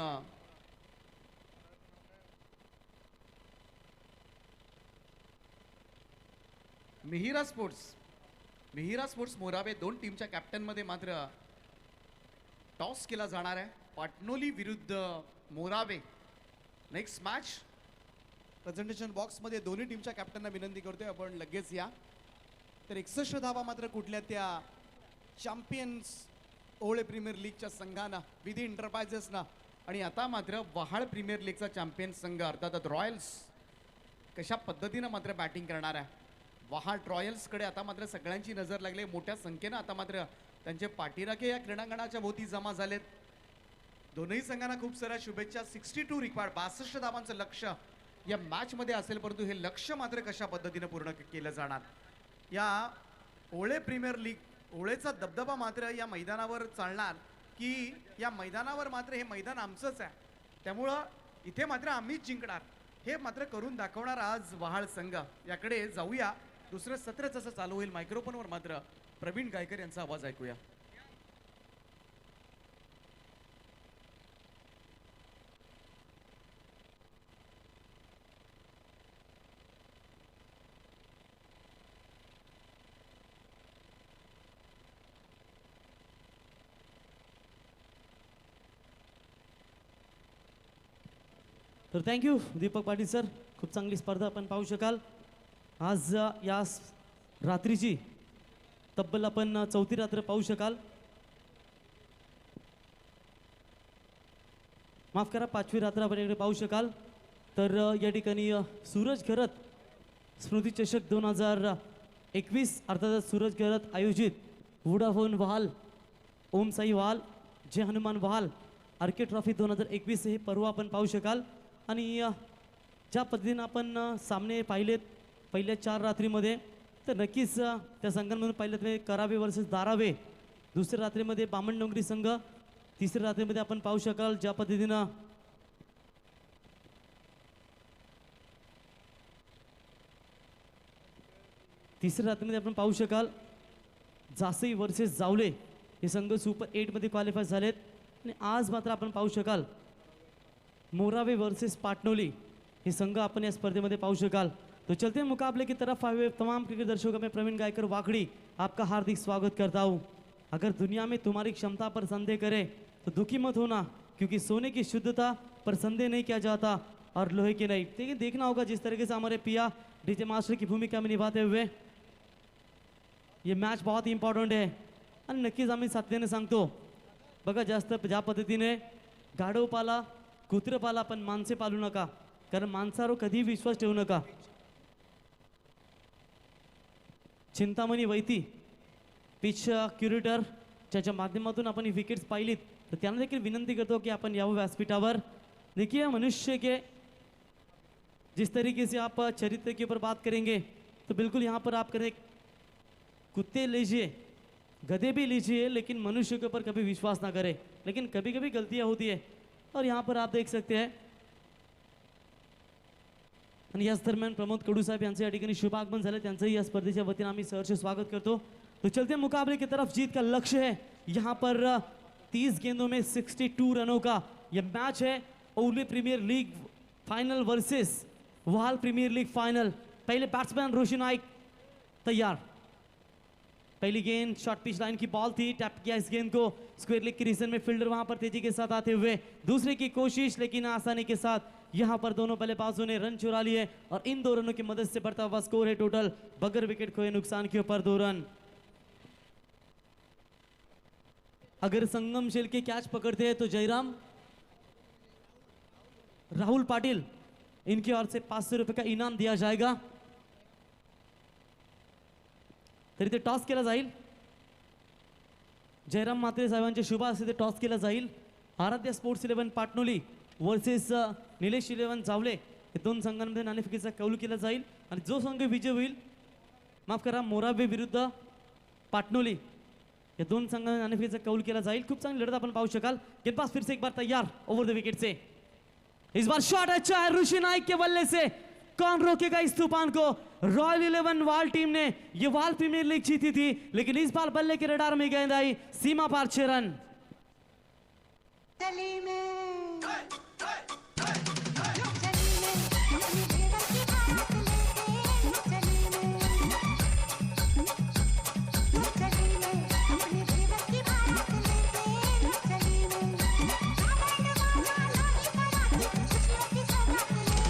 मिहिरा स्पोर्ट्स मोरावे दोन टीमच्या कॅप्टन मध्ये मात्र टॉस केला जाणार आहे. पाटणोली विरुद्ध Morawe. Next match presentation box मध्ये दोन्ही टीमच्या कॅप्टनना विनंती करतोय आपण लगेच या. तर 61 धावा मात्र कुठल्या त्या चॅम्पियन्स ओळे प्रीमियर लीगच्या संघांना विधी एंटरप्राइजेसना आणि आता मात्र वहाळ प्रीमियर लीगचा चॅम्पियन संघ अर्थात रॉयल्स कशा पद्धतीनं मात्र बॅटिंग करणार आहे. वहाळ रॉयल्सकडे आता मात्र सगळ्यांची नजर लागली. मोठ्या संख्येनं आता मात्र त्यांचे पाठीराखे या क्रीडांगणाच्या भोवती जमा झालेत. दोनही संघांना खूप साऱ्या शुभेच्छा. 62 रिक्वायर्ड 62 धावांचं लक्ष्य या मॅच मध्ये असेल, परंतु हे लक्ष्य मात्र कशा पद्धतीने पूर्ण केलं जाणार. या ओळे प्रीमियर लीग ओळेचा दबदबा मात्र या मैदानावर चालणार की या मैदानावर मात्र हे मैदान आमचंच आहे, त्यामुळं इथे मात्र आम्हीच जिंकणार हे मात्र करून दाखवणार आज वहाळ संघ. याकडे जाऊया. दुसरं सत्र जसं चालू होईल मायक्रोफोनवर मात्र प्रवीण गायकर यांचा आवाज ऐकूया. तर थँक्यू दीपक पाटील सर. खूप चांगली स्पर्धा आपण पाहू शकाल. आज या रात्रीची तब्बल आपण चौथी रात्र पाहू शकाल. माफ करा, 5वी रात्र आपण इकडे पाहू शकाल. तर या ठिकाणी सूरज घरत स्मृती चषक 2021 अर्थात सूरज घरत आयोजित वोडाफोन वहाल, ओम साई वहाल, जय हनुमान वहाल आर्के ट्रॉफी 2021 हे पर्व आपण पाहू शकाल. आणि ज्या पद्धतीनं आपण सामने पाहिलेत पहिल्या 4 रात्रीमध्ये, तर नक्कीच त्या संघांमधून पाहिलं तर करावे वर्सेस दारावे, दुसऱ्या रात्रीमध्ये बामण डोंगरी संघ, तिसऱ्या रात्रीमध्ये आपण पाहू शकाल ज्या पद्धतीनं तिसऱ्या रात्रीमध्ये आपण पाहू शकाल जासई वर्सेस जावले हे संघ सुपर 8 मध्ये क्वालिफाय झालेत. आणि आज मात्र आपण पाहू शकाल मोरावे वर्सेस पाटनोली हे संघ अपन या स्पर्धेमध्ये पाहू शकाल. तो चलते मुकाबले की तरफ आए हुए तमाम क्रिकेट दर्शकों में प्रवीण गायकर वाकड़ी आपका हार्दिक स्वागत करता हूँ. अगर दुनिया में तुम्हारी क्षमता पर संदेह करे तो दुखी मत होना, क्योंकि सोने की शुद्धता पर संदेह नहीं किया जाता और लोहे की नहीं. लेकिन देखना होगा जिस तरीके से हमारे पिया डीजे मास्टर की भूमिका में निभाते हुए ये मॅच बहुत इम्पॉर्टंट आहे. आणि नक्कीच आम्ही सातत्याने सांगतो बघा, जास्त ज्या पद्धतीने गाढव पाला कुत्र पाला पण माणसे पालू नका, कारण माणसावर कधी विश्वास ठेवू नका. चिंतामणी वैती पिच क्युरेटर ज्याच्या माध्यमातून आपण विकेट्स पाहिलीत, तर त्यांना देखील विनंती करतो की आपण यावं व्यासपीठावर. देखिए मनुष्य के जिस तरीके से आप चरित्र के ऊपर बात करेंगे तो बिल्कुल यहाँ पर आप करें कुत्ते लीजिए गधे भी लीजिए, लेकिन मनुष्य के ऊपर कभी विश्वास ना करें. लेकिन कभी कभी गलतियाँ होती है और यहाँ पर आप देख सकते हैं. आणि याच दरम्यान प्रमोद कडू साहेब यांचे या ठिकाणी शुभागमन झाले, त्यांचंही या स्पर्धेच्या वतीने आम्ही सहर्ष स्वागत करतो. तो चलते मुकाबले की तरफ जीत का लक्ष्य है. यहाँ पर 30 गेंदों में 62 रनों का यह मैच है. ओले प्रीमियर लीग फाइनल वर्सेस वहाल प्रीमियर लीग फाइनल. पहले बैट्समैन रोशन नाइक तैयार. पहली गेंद शॉर्ट पिच लाइन की बॉल थी, टैप किया इस गेंद को स्क्वायर लेग की रीजन में. फील्डर वहां पर तेजी के साथ आते हुए दूसरे की कोशिश, लेकिन आसानी के साथ यहां पर दोनों बल्लेबाजों ने रन चुरा लिए और इन 2 रनों की मदद से बढ़ता हुआ स्कोर है टोटल बगैर विकेट खोए नुकसान के ऊपर 2 रन. अगर संगम शेल के कैच पकड़ते हैं तो जयराम राहुल पाटिल इनकी ओर से 500 रुपए का इनाम दिया जाएगा. तरी ते टॉस केला जाईल. जयराम म्हात्रे साहेबांच्या शुभ हस्ते टॉस केला जाईल. आराध्या स्पोर्ट्स 11 पाटणोली वर्सेस निलेश 11 जावले हे 2 संघांमध्ये नाणेफेकीचा कौल केला जाईल. आणि जो संघ विजय होईल, माफ करा, मोरावे विरुद्ध पाटणोली या 2 संघांमध्ये नाणेफेकीचा कौल केला जाईल. खूप चांगली लढत आपण पाहू शकाल. गेंदबाज फिर से एक बार तैयार over the wicket say. Is bar shot अच्छा है ऋषि नाइक के बल्ले से. कौन रोकेगा इस तूफान को? रॉयल 11 वाल टीम ने ये वाल प्रीमियर लीग जीती थी, लेकिन इस बार बल्ले के रडार में गेंद आई सीमा पार 6 रन। चली में चली में अपनी भेड़र की बारात लेके चली में अपनी भेड़र की बारात लेके चली में बैंड बाजा लाई बारात खुशियों की सौगात लेके चली में अपनी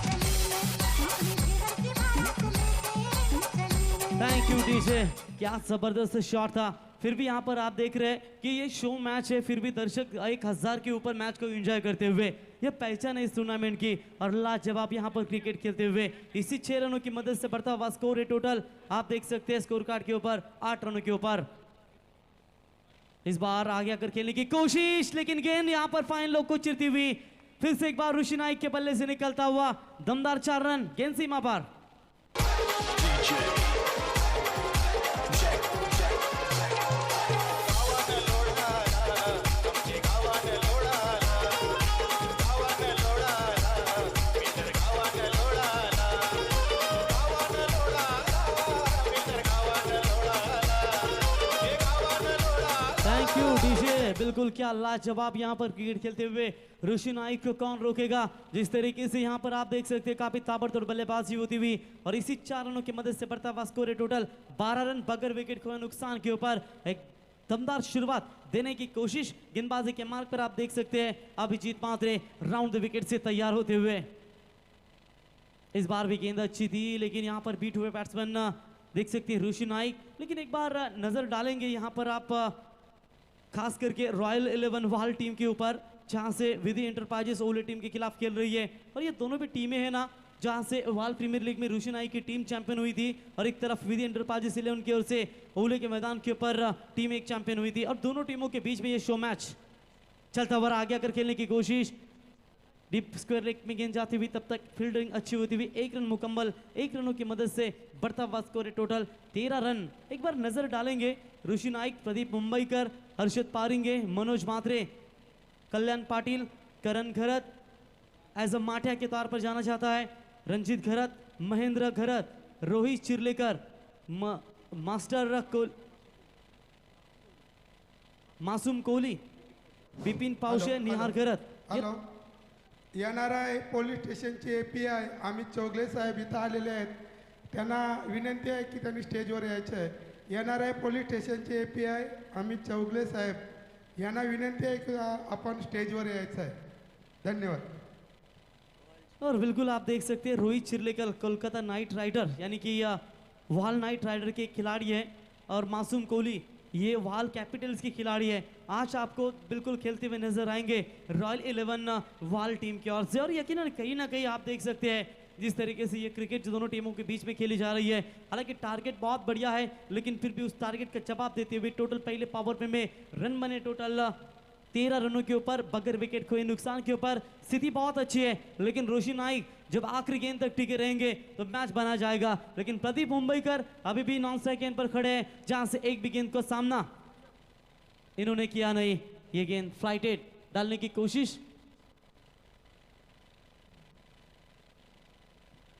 भेड़र की बारात लेके चली में। थैंक यू डीजे, क्या जबरदस्त शॉट था। फिर भी यहाँ पर आप देख रहे हैं कि ये शो मैच है, फिर भी दर्शक 1000 के ऊपर मैच को एंजॉय करते हुए, ये पहचान है इस टूर्नामेंट की। और लाजवाब यहाँ पर क्रिकेट खेलते हुए इसी 6 रनों की मदद से बढ़ता हुआ स्कोर है टोटल, आप देख सकते हैं स्कोर कार्ड के ऊपर 8 रनों के ऊपर। इस बार आगे आकर खेलने की कोशिश, लेकिन गेंद यहाँ पर फाइन लोग को चिरती हुई फिर से एक बार ऋषि नाइक के बल्ले से निकलता हुआ दमदार 4 रन, गेंद सीमा पार। थैंक यू डीजे, बिल्कुल क्या लाजवाब यहाँ पर क्रिकेट खेलते हुए ऋषि नाइक को कौन रोकेगा। जिस तरीके से यहाँ पर आप देख सकते हैं काफी ताबड़तोड़ बल्लेबाजी होती हुई और इसी 4 रनों की मदद से बढ़ता हुआ स्कोर है टोटल 12 रन बगैर विकेट खोए नुकसान के ऊपर। एक दमदार शुरुआत देने की कोशिश गेंदबाजी के मार्ग पर आप देख सकते हैं अभिजीत मात्रे राउंड द विकेट से तैयार होते हुए। इस बार भी गेंद अच्छी थी, लेकिन यहाँ पर बीट हुए बैट्समैन देख सकते हैं ऋषि नाइक। लेकिन एक बार नजर डालेंगे यहाँ पर आप खास करके रॉयल 11 वाल टीम के ऊपर, जहां से विधि एंटरप्राइजेस ओले टीम के खिलाफ खेल रही है। और ये दोनों भी टीमें हैं ना, जहां से वाल प्रीमियर लीग में ऋषि नाइक की टीम चैंपियन हुई थी और एक तरफ विधि एंटरप्राइजेस 11 की ओर से ओले के मैदान के ऊपर टीम एक चैंपियन हुई थी। और दोनों टीमों के बीच में ये शो मैच चलता हुआ आगे आकर खेलने की कोशिश, डीप स्क्वायर लेग में गेंद जाती हुई, तब तक फील्डिंग अच्छी होती हुई 1 रन मुकम्मल, 1 रनों की मदद से बढ़ता हुआ स्कोर है टोटल 13 रन। एक बार नजर डालेंगे ऋषि नाइक, प्रदीप मुंबईकर, हर्षद पारिंगे, मनोज मात्रे, कल्याण पाटिल, करण घरत एज अ माठिया के तौर पर जाना जाता है, रंजीत घरत, महेंद्र घरत, रोहित चिरलेकर, मास्टर मासूम कोहली, बिपिन पावशे, निहार घरत। हॅलो, NRI पोलीस स्टेशनचे API अमित चौगले साहेब इथं आलेले आहेत. त्यांना विनंती आहे की त्यांनी स्टेजवर यायचं आहे. NRI पोलीस स्टेशनचे API अमित चौगले साहेब यांना विनंती आहे की आपण स्टेजवर यायचं आहे. धन्यवाद. और बिल्कुल आप देख सकते हैं रोहित चिरलेकर कोलकाता नाइट राइडर यानी कि वाल नाइट राइडर के खिलाड़ी है, और मासूम कोहली ये वाल कैपिटल्स की खिलाड़ी है। आज आपको बिल्कुल खेलते हुए नजर आएंगे रॉयल 11 वाल टीम की ओर से। और यकीनन कहीं ना कहीं आप देख सकते हैं जिस तरीके से ये क्रिकेट जो दोनों टीमों के बीच में खेली जा रही है, हालांकि टारगेट बहुत बढ़िया है, लेकिन फिर भी उस टारगेट का जवाब देते हुए टोटल पहले पावर प्ले में रन बने टोटल 13 रनों के ऊपर बगैर विकेट खोए नुकसान के ऊपर। स्थिति बहुत अच्छी है, लेकिन ऋषि नाइक जब आखिरी गेंद तक टिके रहेंगे तो मैच बना जाएगा। लेकिन प्रदीप मुंबईकर अभी भी नॉन स्ट्राइक गेंद पर खड़े हैं, जहां से एक भी गेंद को सामना इन्होंने किया नहीं। ये गेंद फ्लाइटेड डालने की कोशिश,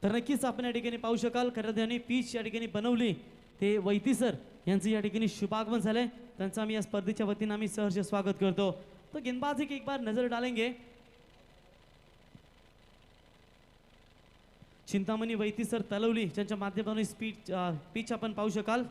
तर नक्कीच आपण या ठिकाणी पाहू शकाल खरं त्यांनी पिच या ठिकाणी बनवली ते वैती सर यांचं या ठिकाणी शुभागमन झालंय, त्यांचं आम्ही या स्पर्धेच्या वतीनं आम्ही सहर्ष स्वागत करतो। तो गेंदबाजी की एक बार नजर डालेंगे, चिंतामणी वैती सर तलवली ज्यांच्या माध्यमातून स्पीड पिच आपण पाहू शकाल।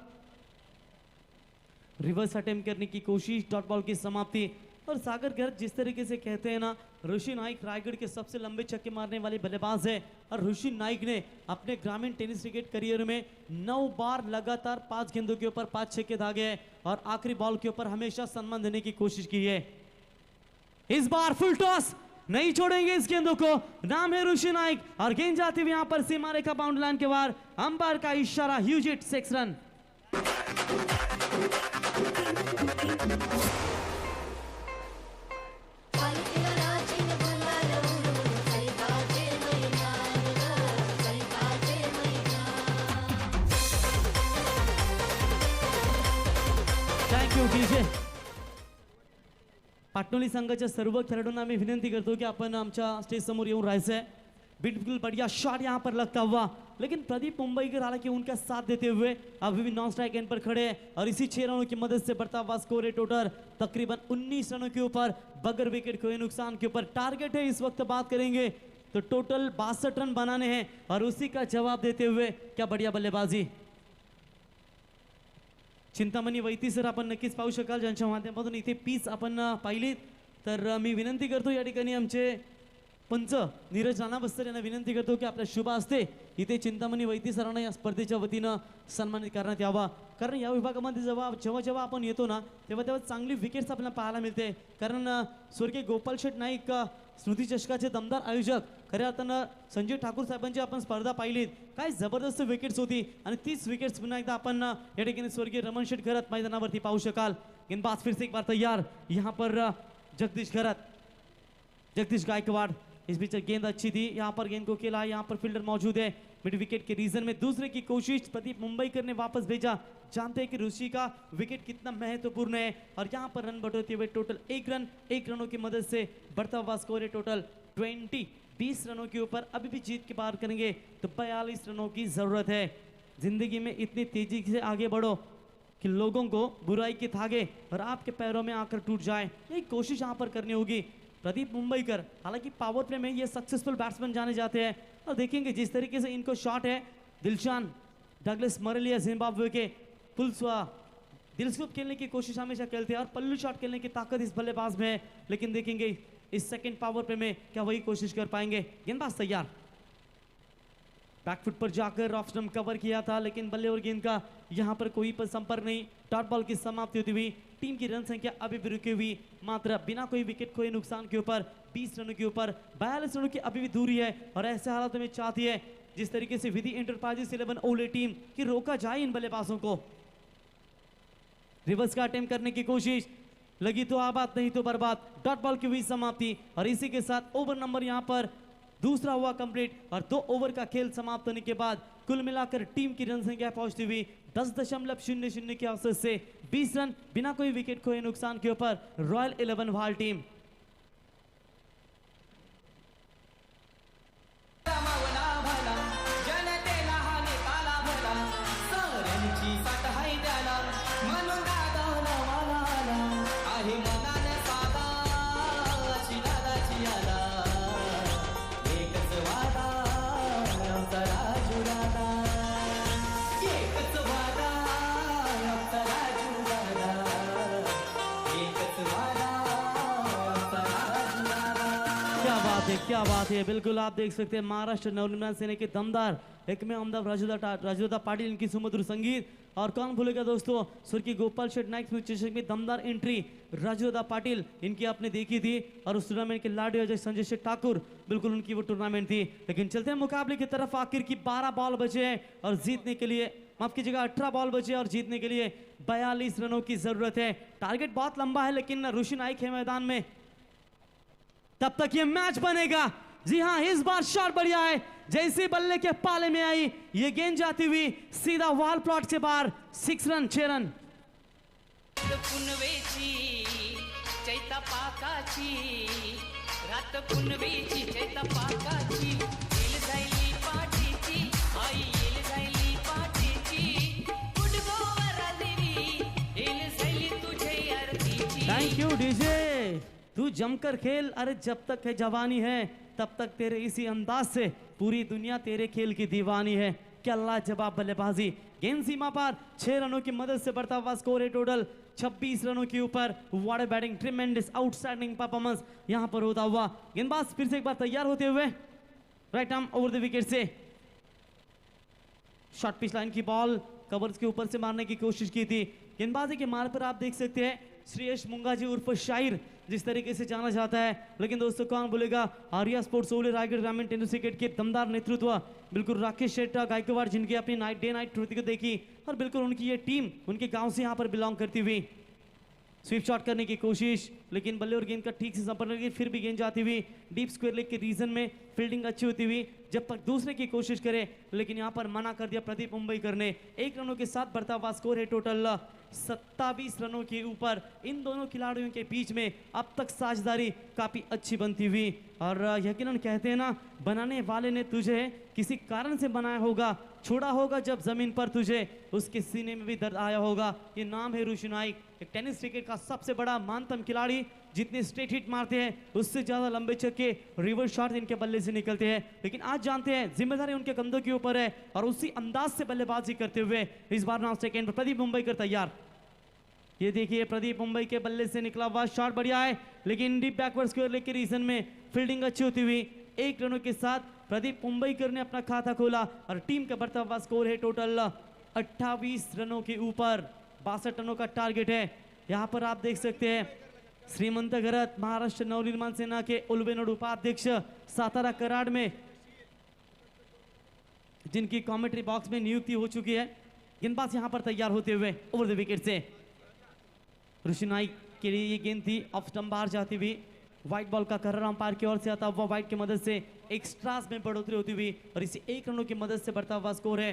रिवर्स अटेम्प्ट करने की कोशिश, डॉट बॉल की समाप्ति। और सागर गर्ग जिस तरीके से कहते हैं ना, ऋषि नाइक रायगढ़ के सबसे लंबे छक्के मारने वाले बल्लेबाज है, और ऋषि नाइक ने अपने ग्रामीण टेनिस क्रिकेट करियर में 9 बार लगातार 5 गेंदों के ऊपर 5 छक्के दागे हैं और आखिरी बॉल के ऊपर हमेशा सम्मान देने की कोशिश की है। इस बार फुल टॉस नहीं छोड़ेंगे इस गेंदों को, नाम है ऋषि नाइक, और गेंद जाती हुई यहां पर सीमा रेखा बाउंड्री लाइन के बाहर, अंपायर का इशारा, huge hit, 6 run. Thank you DJ. Patnoli संघाच्या सर्व खेळाडूंना आम्ही विनंती करतो की आपण आमच्या स्टेज समोर येऊन राहायचं आहे। बिल्कुल बढ़िया शॉट यहाँ पर लगता हुआ, लेकिन प्रदीप मुंबईकर हालांकि उनका साथ देते हुए अभी भी नॉन स्ट्राइक एंड पर खड़े हैं और इसी 6 रनों की मदद से बढ़ता हुआ स्कोर है टोटल तकरीबन 19 रनों के ऊपर बगैर विकेट खोए नुकसान के ऊपर। टारगेट है इस वक्त बात करेंगे तो टोटल 62 रन बनाने हैं और उसी का जवाब देते हुए क्या बढ़िया बल्लेबाजी। चिंतामणी वैती सर आपण नक्कीच पाहू शकाल ज्यांच्या माध्यमातून इथे पीच आपण पाहिली तर मी विनंती करतो या ठिकाणी आमचे पंच नीरज राणा बस्तर यांना विनंती करतो की आपल्या शुभ हस्ते इथे चिंतामणी वैती सरांना या स्पर्धेच्या वतीनं सन्मानित करण्यात यावा, कारण या विभागामध्ये जेव्हा आपण येतो ना तेव्हा चांगली विकेट्स आपल्याला पाहायला मिळते, कारण स्वर्गीय गोपाल शेठ नाईक स्मृती चषकाचे दमदार आयोजक खऱ्या अर्थानं संजय ठाकूर साहेबांची आपण स्पर्धा पाहिलीत, काय जबरदस्त विकेट्स होती आणि तीच विकेट्स पुन्हा एकदा आपण या ठिकाणी स्वर्गीय रमण शेठ घरात मैदानावरती पाहू शकाल। गेंदबाज फिर से एक बार तैयार, यहाँ पर जगदीश घरात, जगदीश गायकवाड़, इस बीच गेंद अच्छी थी, यहाँ पर गेंद को खेला, यहाँ पर फील्डर मौजूद है मिड विकेट के रीजन में, दूसरे की कोशिश प्रदीप मुंबईकर ने वापस भेजा। जानते हैं कि ऋषि का विकेट कितना महत्वपूर्ण है और यहाँ पर रन बढ़ोते हुए टोटल 1 रनों की मदद से बढ़ता हुआ स्कोर है टोटल 20 रनों के ऊपर। अभी भी जीत के पार करेंगे तो 42 रनों की जरूरत है। जिंदगी में इतनी तेजी से आगे बढ़ो कि लोगों को बुराई के धागे और आपके पैरों में आकर टूट जाए, यही कोशिश यहाँ पर करनी होगी। प्रदीप मुंबईकर हालांकि पावर प्ले में ये सक्सेसफुल बैट्समैन जाने जाते हैं और देखेंगे जिस तरीके से इनको शॉट है, दिलशान डगलस मरेलिया जिम्बाब्वे के दिलस्कुप खेलने की कोशिश हमेशा खेलते हैं और पल्लू शॉट खेलने की ताकत इस बल्लेबाज में है, लेकिन देखेंगे इस सेकंड पावर प्ले में क्या वही कोशिश कर पाएंगे। गेंदबाज तैयार, बैकफुट पर जाकर ऑफ स्टंप कवर किया था, लेकिन बल्ले और गेंद का यहां पर कोई संपर्क नहीं। डॉट बॉल की समाप्ति होती हुई टीम की रन संख्या अभी भी रुकी हुई, मात्र बिना कोई विकेट खोए नुकसान के ऊपर 20 रनों के ऊपर 42 रनों की अभी भी दूरी है और ऐसे हालातों में चाहती है जिस तरीके से विधि इंटरप्राइजेस 11 ओले टीम की रोका जाए इन बल्लेबाजों को। रिवर्स का अटेम्प्ट करने की कोशिश, लगी तो आबाद नहीं तो बर्बाद, डॉट बॉल की हुई समाप्ति और इसी के साथ ओवर नंबर यहां पर दूसरा हुआ कंप्लीट और 2 ओवर का खेल समाप्त होने के बाद कुल मिलाकर टीम की रन संख्या पहुंचती हुई 10.00 के औसत से 20 रन बिना कोई विकेट खोए नुकसान के ऊपर रॉयल 11 वाल टीम। रमावला भला जनतेला हा नेताला भला साऱ्यांची साथ हाय त्याला म्हणून दादाला वाला आहे मनाने साधा अशी दादाची आला एकच वादा आमचा राजू दादा, एकच वादा आमचा राजू दादा, एकच वादा आमचा राजू दादा। क्या बात है, बिल्कुल आप देख सकते हैं महाराष्ट्र नवनिर्माण सेना के दमदार एकमेव आमदार राजूदा पाटिल इनकी सुमधुर संगीत और कौन भूलेगा दोस्तों स्वर्गीय गोपाल शेठ नाइक स्मृति चषक में दमदार एंट्री राजूदा पाटिल इनकी आपने देखी थी और उस टूर्नामेंट के लाडू अजय संजय शेठ ठाकुर बिल्कुल उनकी वो टूर्नामेंट थी। लेकिन चलते हैं मुकाबले की तरफ, आखिर की 12 बॉल बचे हैं और जीतने के लिए माफ कीजिएगा 18 बॉल बचे और जीतने के लिए 42 रनों की जरूरत है। टारगेट बहुत लंबा है लेकिन ऋषि नाइक है मैदान में, तब तक ये मैच बनेगा। जी हाँ, इस बार शॉट बढ़िया है, जैसे बल्ले के पाले में आई ये गेंद जाती हुई सीधा वॉल प्लॉट से बाहर, 6 रन 6 रन। पुनवेची चैता पाकाची रात पुनवेची चैता पाकाची येल जायली पाठीची आई येल जायली पाठीची गुडगोवर देवी येल जायली तुझे आरतीची। थैंक यू डीजे, तू जमकर खेल, अरे जब तक है जवानी है तब तक तेरे इसी अंदाज से पूरी दुनिया तेरे खेल की दीवानी है। क्या लाजवाब बल्लेबाजी, गेंद सीमा पर 6 रनों की मदद से बढ़ता हुआ स्कोर है टोटल 26 रनों के ऊपर। What a batting, tremendous outstanding performance यहां पर होता हुआ। गेंदबाज फिर से एक बार तैयार होते हुए right arm over the wicket say short pitch line की बॉल कवर्स के ऊपर से मारने की कोशिश की थी। गेंदबाजी के मार पर आप देख सकते हैं श्रेयस मुंगाजी उर्फ शाहिर जिस तरीके से जाना जाता है, लेकिन दोस्तों कौन बोलेगा आर्या स्पोर्ट्स ओले रायगढ़ ग्रामीण टेनिस क्रिकेट के दमदार नेतृत्व बिल्कुल राकेश शेट्टा गायकवाड़ जिनकी अपनी डे नाइट ट्रुति को देखी और बिल्कुल उनकी ये टीम उनके गांव से यहाँ पर बिलोंग करती हुई स्वीप शॉट करने की कोशिश, लेकिन बल्ले और गेंद का ठीक से संपर्क नहीं, फिर भी गेंद जाती हुई डीप स्क्वायर लेग के रीजन में फील्डिंग अच्छी होती हुई जब तक दूसरे की कोशिश करे, लेकिन यहाँ पर मना कर दिया प्रदीप मुंबईकर ने। 1 रनों के साथ बढ़ता हुआ स्कोर है टोटल 27 रनों के ऊपर। इन दोनों खिलाड़ियों के बीच में अब तक साझेदारी काफी अच्छी बनती हुई, और यकीनन कहते हैं ना, बनाने वाले ने तुझे किसी कारण से बनाया होगा, छोड़ा होगा जब जमीन पर तुझे उसके सीने में भी दर्द आया होगा। ये नाम है ऋषि नाइक, एक टेनिस क्रिकेट का सबसे बड़ा मानतम खिलाड़ी। जितने स्ट्रेट हिट मारते हैं उससे ज्यादा लंबे छक्के, रिवर्स शॉट इनके बल्ले से निकलते हैं। लेकिन आज जानते हैं जिम्मेदारी उनके कंधों के ऊपर है, और उसी अंदाज से बल्लेबाजी करते हुए इस बार नाउ सेकेंड पर प्रदीप मुंबईकर तैयार। ये देखिए प्रदीप मुंबई के बल्ले से निकला हुआ शॉट बढ़िया है, लेकिन डीप बैकवर्ड स्क्वायर लेग के रीजन में फील्डिंग अच्छी होती हुई 1 रनों के साथ प्रदीप मुंबईकर ने अपना खाता खोला, और टीम का बढ़ता हुआ स्कोर है टोटल 28 रनों के ऊपर। 62 रनों का टारगेट है। यहाँ पर आप देख सकते हैं श्रीमंत घरत महाराष्ट्र नवनिर्माण सेना के उलवेनोड उपाध्यक्ष सातारा कराड़ में, जिनकी कमेंट्री बॉक्स में नियुक्ति हो चुकी है। गेंदबाज यहाँ पर तैयार होते हुए ओवर द विकेट से ऋषि नाइक के लिए ये गेंद थी, ऑफ स्टंप बाहर जाती हुई। व्हाइट बॉल का कर्रर अंपायर की ओर से आता हुआ, व्हाइट की मदद से एक्स्ट्रास में बढ़ोतरी होती हुई, और इसी 1 रनों की मदद से बढ़ता हुआ स्कोर है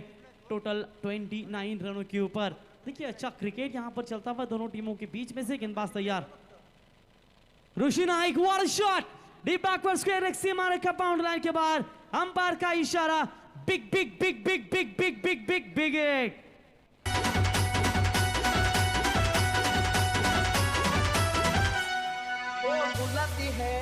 टोटल 29 रनों के ऊपर। देखिए अच्छा क्रिकेट यहाँ पर चलता हुआ दोनों टीमों के बीच में से। गेंदबाज तैयार Rishi Naik, what shot, deep backward square leg सीमा रेखा बाउंड्री लाइन के बाहर, अंपायर का इशारा, big big big big big big big big big hit. वो बुलाती है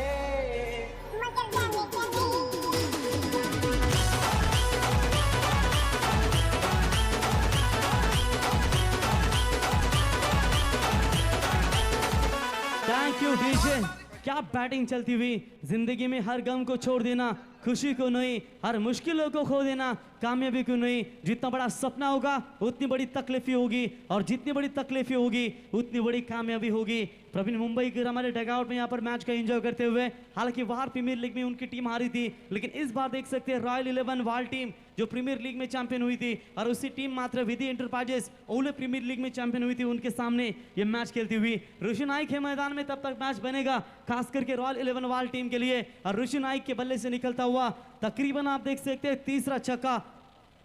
थैंक यू डीजे। क्या बैटिंग चलती हुई। जिंदगी में हर गम को छोड़ देना, खुशी को नहीं, हर मुश्किलों को खो देना, कामयाबी को नहीं। जितना बड़ा सपना होगा उतनी बड़ी तकलीफें होगी, और जितनी बड़ी तकलीफें होगी उतनी बड़ी कामयाबी होगी। प्रवीण मुंबईकर हमारे डगआउट में यहाँ पर मैच का एंजॉय करते हुए, हालांकि बाहर प्रीमियर लीग में उनकी टीम हारी थी, लेकिन इस बार देख सकते हैं रॉयल 11 वाल टीम जो प्रीमियर लीग में चैंपियन हुई थी, और उसी टीम मात्र विधि एंटरप्राइजेस ओले प्रीमियर लीग में चैंपियन हुई थी, उनके सामने ये मैच खेलती हुई। ऋषि नाइक है मैदान में तब तक मैच बनेगा, खास करके रॉयल 11 वाल टीम के लिए। और ऋषि नाइक के बल्ले से निकलता हुआ तकरीबन आप देख सकते हैं तीसरा छक्का,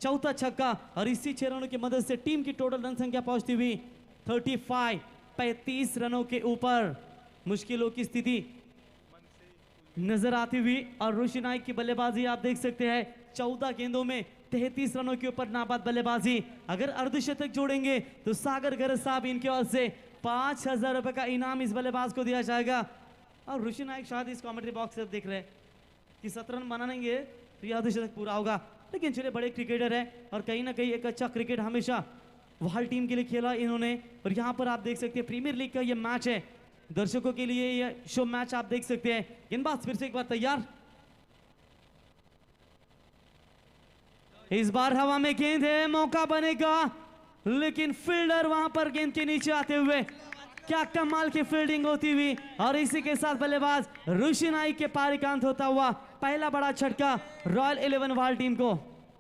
चौथा छक्का, और इसी 6 रनों की मदद से टीम की टोटल रन संख्या पहुंचती हुई 35 रनों के ऊपर। मुश्किलों की स्थिति नजर आती हुई, और ऋषि नाइक की बल्लेबाजी आप देख सकते हैं 14 गेंदों में 33 रनों के ऊपर नाबाद बल्लेबाजी। अगर अर्धशतक जोड़ेंगे तो सागर गरज साहब इनकी ओर से 5000 रुपए का इनाम इस बल्लेबाज को दिया जाएगा। और ऋषि नाइक शायद इस कमेंट्री बॉक्स से देख रहे हैं कि 17 रन बनाएंगे तो यह अर्धशतक पूरा होगा, लेकिन चलिए बड़े क्रिकेटर है, और कहीं ना कहीं एक अच्छा क्रिकेट हमेशा वाल टीम के लिए खेला इन्होंने। और यहाँ पर आप देख सकते हैं प्रीमियर लीग का ये मैच है, दर्शकों के लिए ये शो मैच आप देख सकते हैं। गेंदबाज फिर से एक बार तैयार, इस बार हवा में गेंद है, मौका बनेगा, लेकिन फील्डर वहां पर गेंद के नीचे आते हुए, क्या कमाल की फील्डिंग होती हुई, और इसी के साथ बल्लेबाज ऋषि नाइक के पारिकांत होता हुआ पहला बड़ा झटका रॉयल 11 वाल टीम को।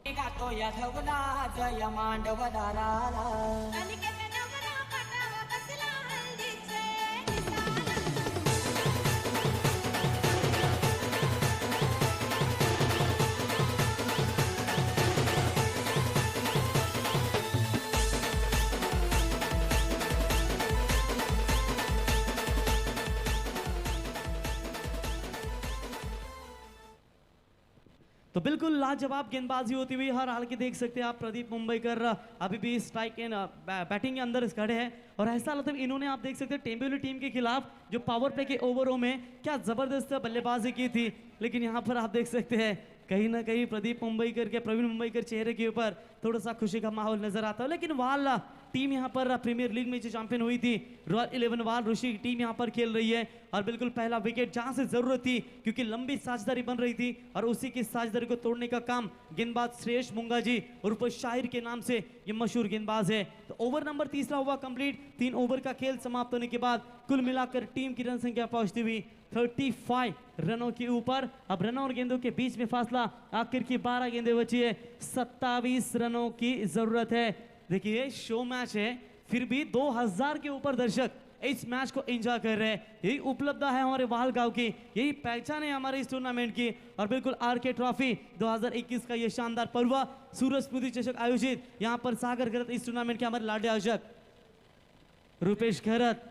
गातो यादवना जय मांडव दाराला तो बिल्कुल लाजवाब गेंदबाजी होती हुई हर हाल की देख सकते हैं आप। प्रदीप मुंबईकर अभी भी स्ट्राइक एंड बैटिंग के अंदर खड़े हैं, और ऐसा लगता है इन्होंने आप देख सकते हैं टेम्बोली टीम के खिलाफ जो पावर प्ले के ओवरों में क्या जबरदस्त बल्लेबाजी की थी, लेकिन यहाँ पर आप देख सकते हैं कहीं ना कहीं प्रदीप मुंबईकर के, प्रवीण मुंबईकर चेहरे के ऊपर थोड़ा सा खुशी का माहौल नजर आता है। लेकिन वाल टीम यहाँ पर प्रीमियर लीग में जो चैंपियन हुई थी रॉयल 11 वाल, ऋषि की टीम यहाँ पर खेल रही है, और बिल्कुल पहला विकेट जहां से जरूरत थी, क्योंकि लंबी साझेदारी बन रही थी, और उसी की साझेदारी को तोड़ने का काम गेंदबाज श्रेष्ठ मुंगा जी उर्फ शाहिर के नाम से ये मशहूर गेंदबाज है। तो ओवर नंबर तीसरा हुआ कंप्लीट। 3 ओवर का खेल समाप्त होने के बाद कुल मिलाकर टीम की रन संख्या पहुंचती हुई 35 रनों के ऊपर। अब रनों और गेंदों के बीच में फासला आखिर की 12 गेंदें बची है, 27 रनों की जरूरत है। देखिए शो मैच है, फिर भी 2000 के ऊपर दर्शक इस मैच को एंजॉय कर रहे हैं। यही उपलब्धता है हमारे वाहल गांव की, यही पहचान है हमारे इस टूर्नामेंट की। और बिल्कुल आरके ट्रॉफी 2021 का ये शानदार पर्व, सूरज स्मृति चषक आयोजित यहाँ पर सागर गरत इस टूर्नामेंट के हमारे लाडले आयोजक रुपेश खैरत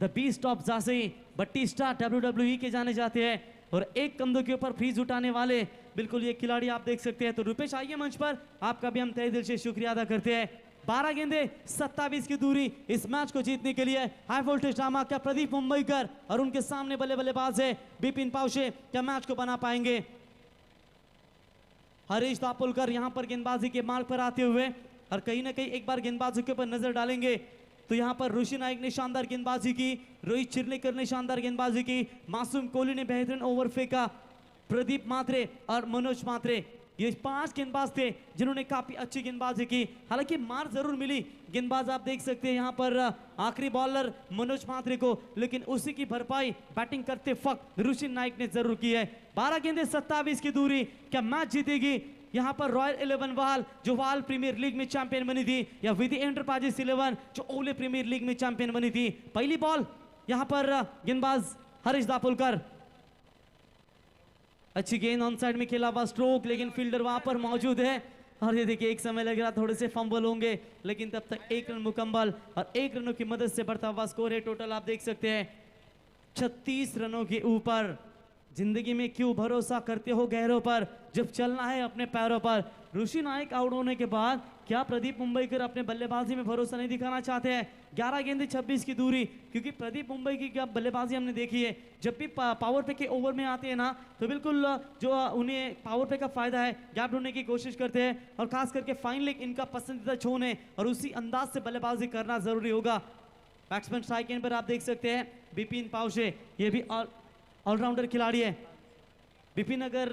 द बीस्ट ऑफ जासी बट्टिस्टा WWE के जाने जाते हैं और एक कंधों के ऊपर फ्रीज उठाने वाले बिल्कुल ये खिलाड़ी आप देख सकते हैं। तो रुपेश आइए मंच पर, आपका भी हम तहे दिल से शुक्रिया अदा करते हैं। 12 गेंदे 27 की दूरी इस मैच को जीतने के लिए हाई वोल्टेज ड्रामा क्या प्रदीप मुंबईकर और उनके सामने बल्ले बल्लेबाज है बिपिन पावशे, क्या मैच को बना पाएंगे? हरीश दापोलकर यहां पर गेंदबाजी के मार्ग पर आते हुए और कहीं ना कहीं एक बार गेंदबाजों के ऊपर नजर डालेंगे तो यहां पर ऋषि नायक ने शानदार गेंदबाजी की, रोहित चिरलेकर ने शानदार गेंदबाजी की, मासूम कोहली ने बेहतरीन ओवर फेंका, प्रदीप मात्रे और मनोज मात्रे ये 5 गेंदबाज थे जिन्होंने काफी अच्छी गेंदबाजी की। हालांकि मार जरूर मिली, गेंदबाज आप देख सकते हैं यहाँ पर आखिरी बॉलर मनोज मात्रे को, लेकिन उसी की भरपाई बैटिंग करते वक्त ऋषि नायक ने जरूर की है। 12 गेंदे 27 की दूरी, क्या मैच जीतेगी यहाँ पर रॉयल 11 वाल जो वाल प्रीमियर लीग में चैंपियन बनी थी या विधि एंटरप्राइजेस 11 जो ओले प्रीमियर लीग में चैंपियन बनी थी? पहली बॉल यहाँ पर गेंदबाज हरीश दापोलकर, अच्छी गेंद ऑन साइड में खेला हुआ स्ट्रोक, लेकिन फील्डर वहां पर मौजूद है और ये देखिए एक समय लग रहा थोड़े से फंबल होंगे लेकिन तब तक 1 रन मुकम्मल और 1 रनों की मदद से बढ़ता हुआ स्कोर है। टोटल आप देख सकते हैं 36 रनों के ऊपर। जिंदगी में क्यों भरोसा करते हो गैरों पर जब चलना है अपने पैरों पर? ऋषि नायक आउट होने के बाद क्या प्रदीप मुंबईकर अपने बल्लेबाजी में भरोसा नहीं दिखाना चाहते हैं? 11 गेंदे 26 की दूरी, क्योंकि प्रदीप मुंबई की क्या बल्लेबाजी हमने देखी है, जब भी पावर पे के ओवर में आते हैं ना तो बिल्कुल जो उन्हें पावर पे का फायदा है गैप ढूंढने की कोशिश करते हैं और खास करके फाइन लेग इनका पसंदीदा छोन है और उसी अंदाज से बल्लेबाजी करना जरूरी होगा। बैट्समैन स्ट्राइक एंड पर आप देख सकते हैं बिपिन पावशे, ये भी ऑलराउंडर खिलाड़ी है। बिपिन अगर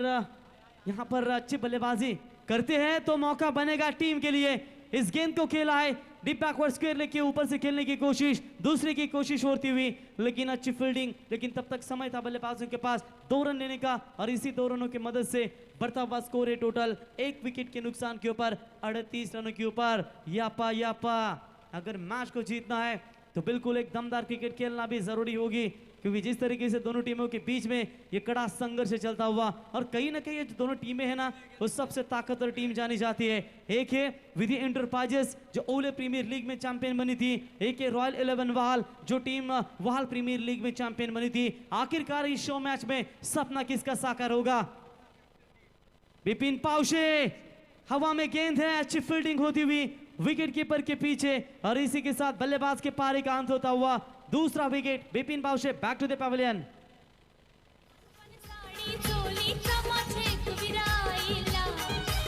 यहाँ पर अच्छी बल्लेबाजी करते हैं तो मौका बनेगा टीम के लिए। इस गेंद को खेला है डीप बैकवर्ड स्क्वायर लेग के ऊपर से खेलने की कोशिश, दूसरे की कोशिश होती हुई लेकिन अच्छी फील्डिंग, लेकिन तब तक समय था बल्लेबाजों के पास 2 रन लेने का और इसी 2 रनों की मदद से बढ़ता हुआ स्कोर है टोटल 1 विकेट के नुकसान के ऊपर 38 रनों के ऊपर। यापा यापा, अगर मैच को जीतना है तो बिल्कुल एक दमदार क्रिकेट खेलना भी जरूरी होगी, क्योंकि जिस तरीके से दोनों टीमों के बीच में ये कड़ा संघर्ष चलता हुआ और कहीं ना कहीं ये जो दोनों टीमें हैं ना वो सबसे ताकतवर टीम जानी जाती है। एक है विधि एंटरप्राइजेस जो ओले प्रीमियर लीग में चैंपियन बनी थी, एक है रॉयल 11 वाल जो टीम वाल प्रीमियर लीग में चैंपियन बनी थी। आखिरकार इस शो मैच में सपना किसका साकार होगा? बिपिन पावशे, हवा में गेंद है, अच्छी फील्डिंग होती हुई विकेट कीपर के पीछे और इसी के साथ बल्लेबाज के पारी का अंत होता हुआ दूसरा wicket. Bipin Pawshe back to the pavilion. Sari चोली चमचेक विराईला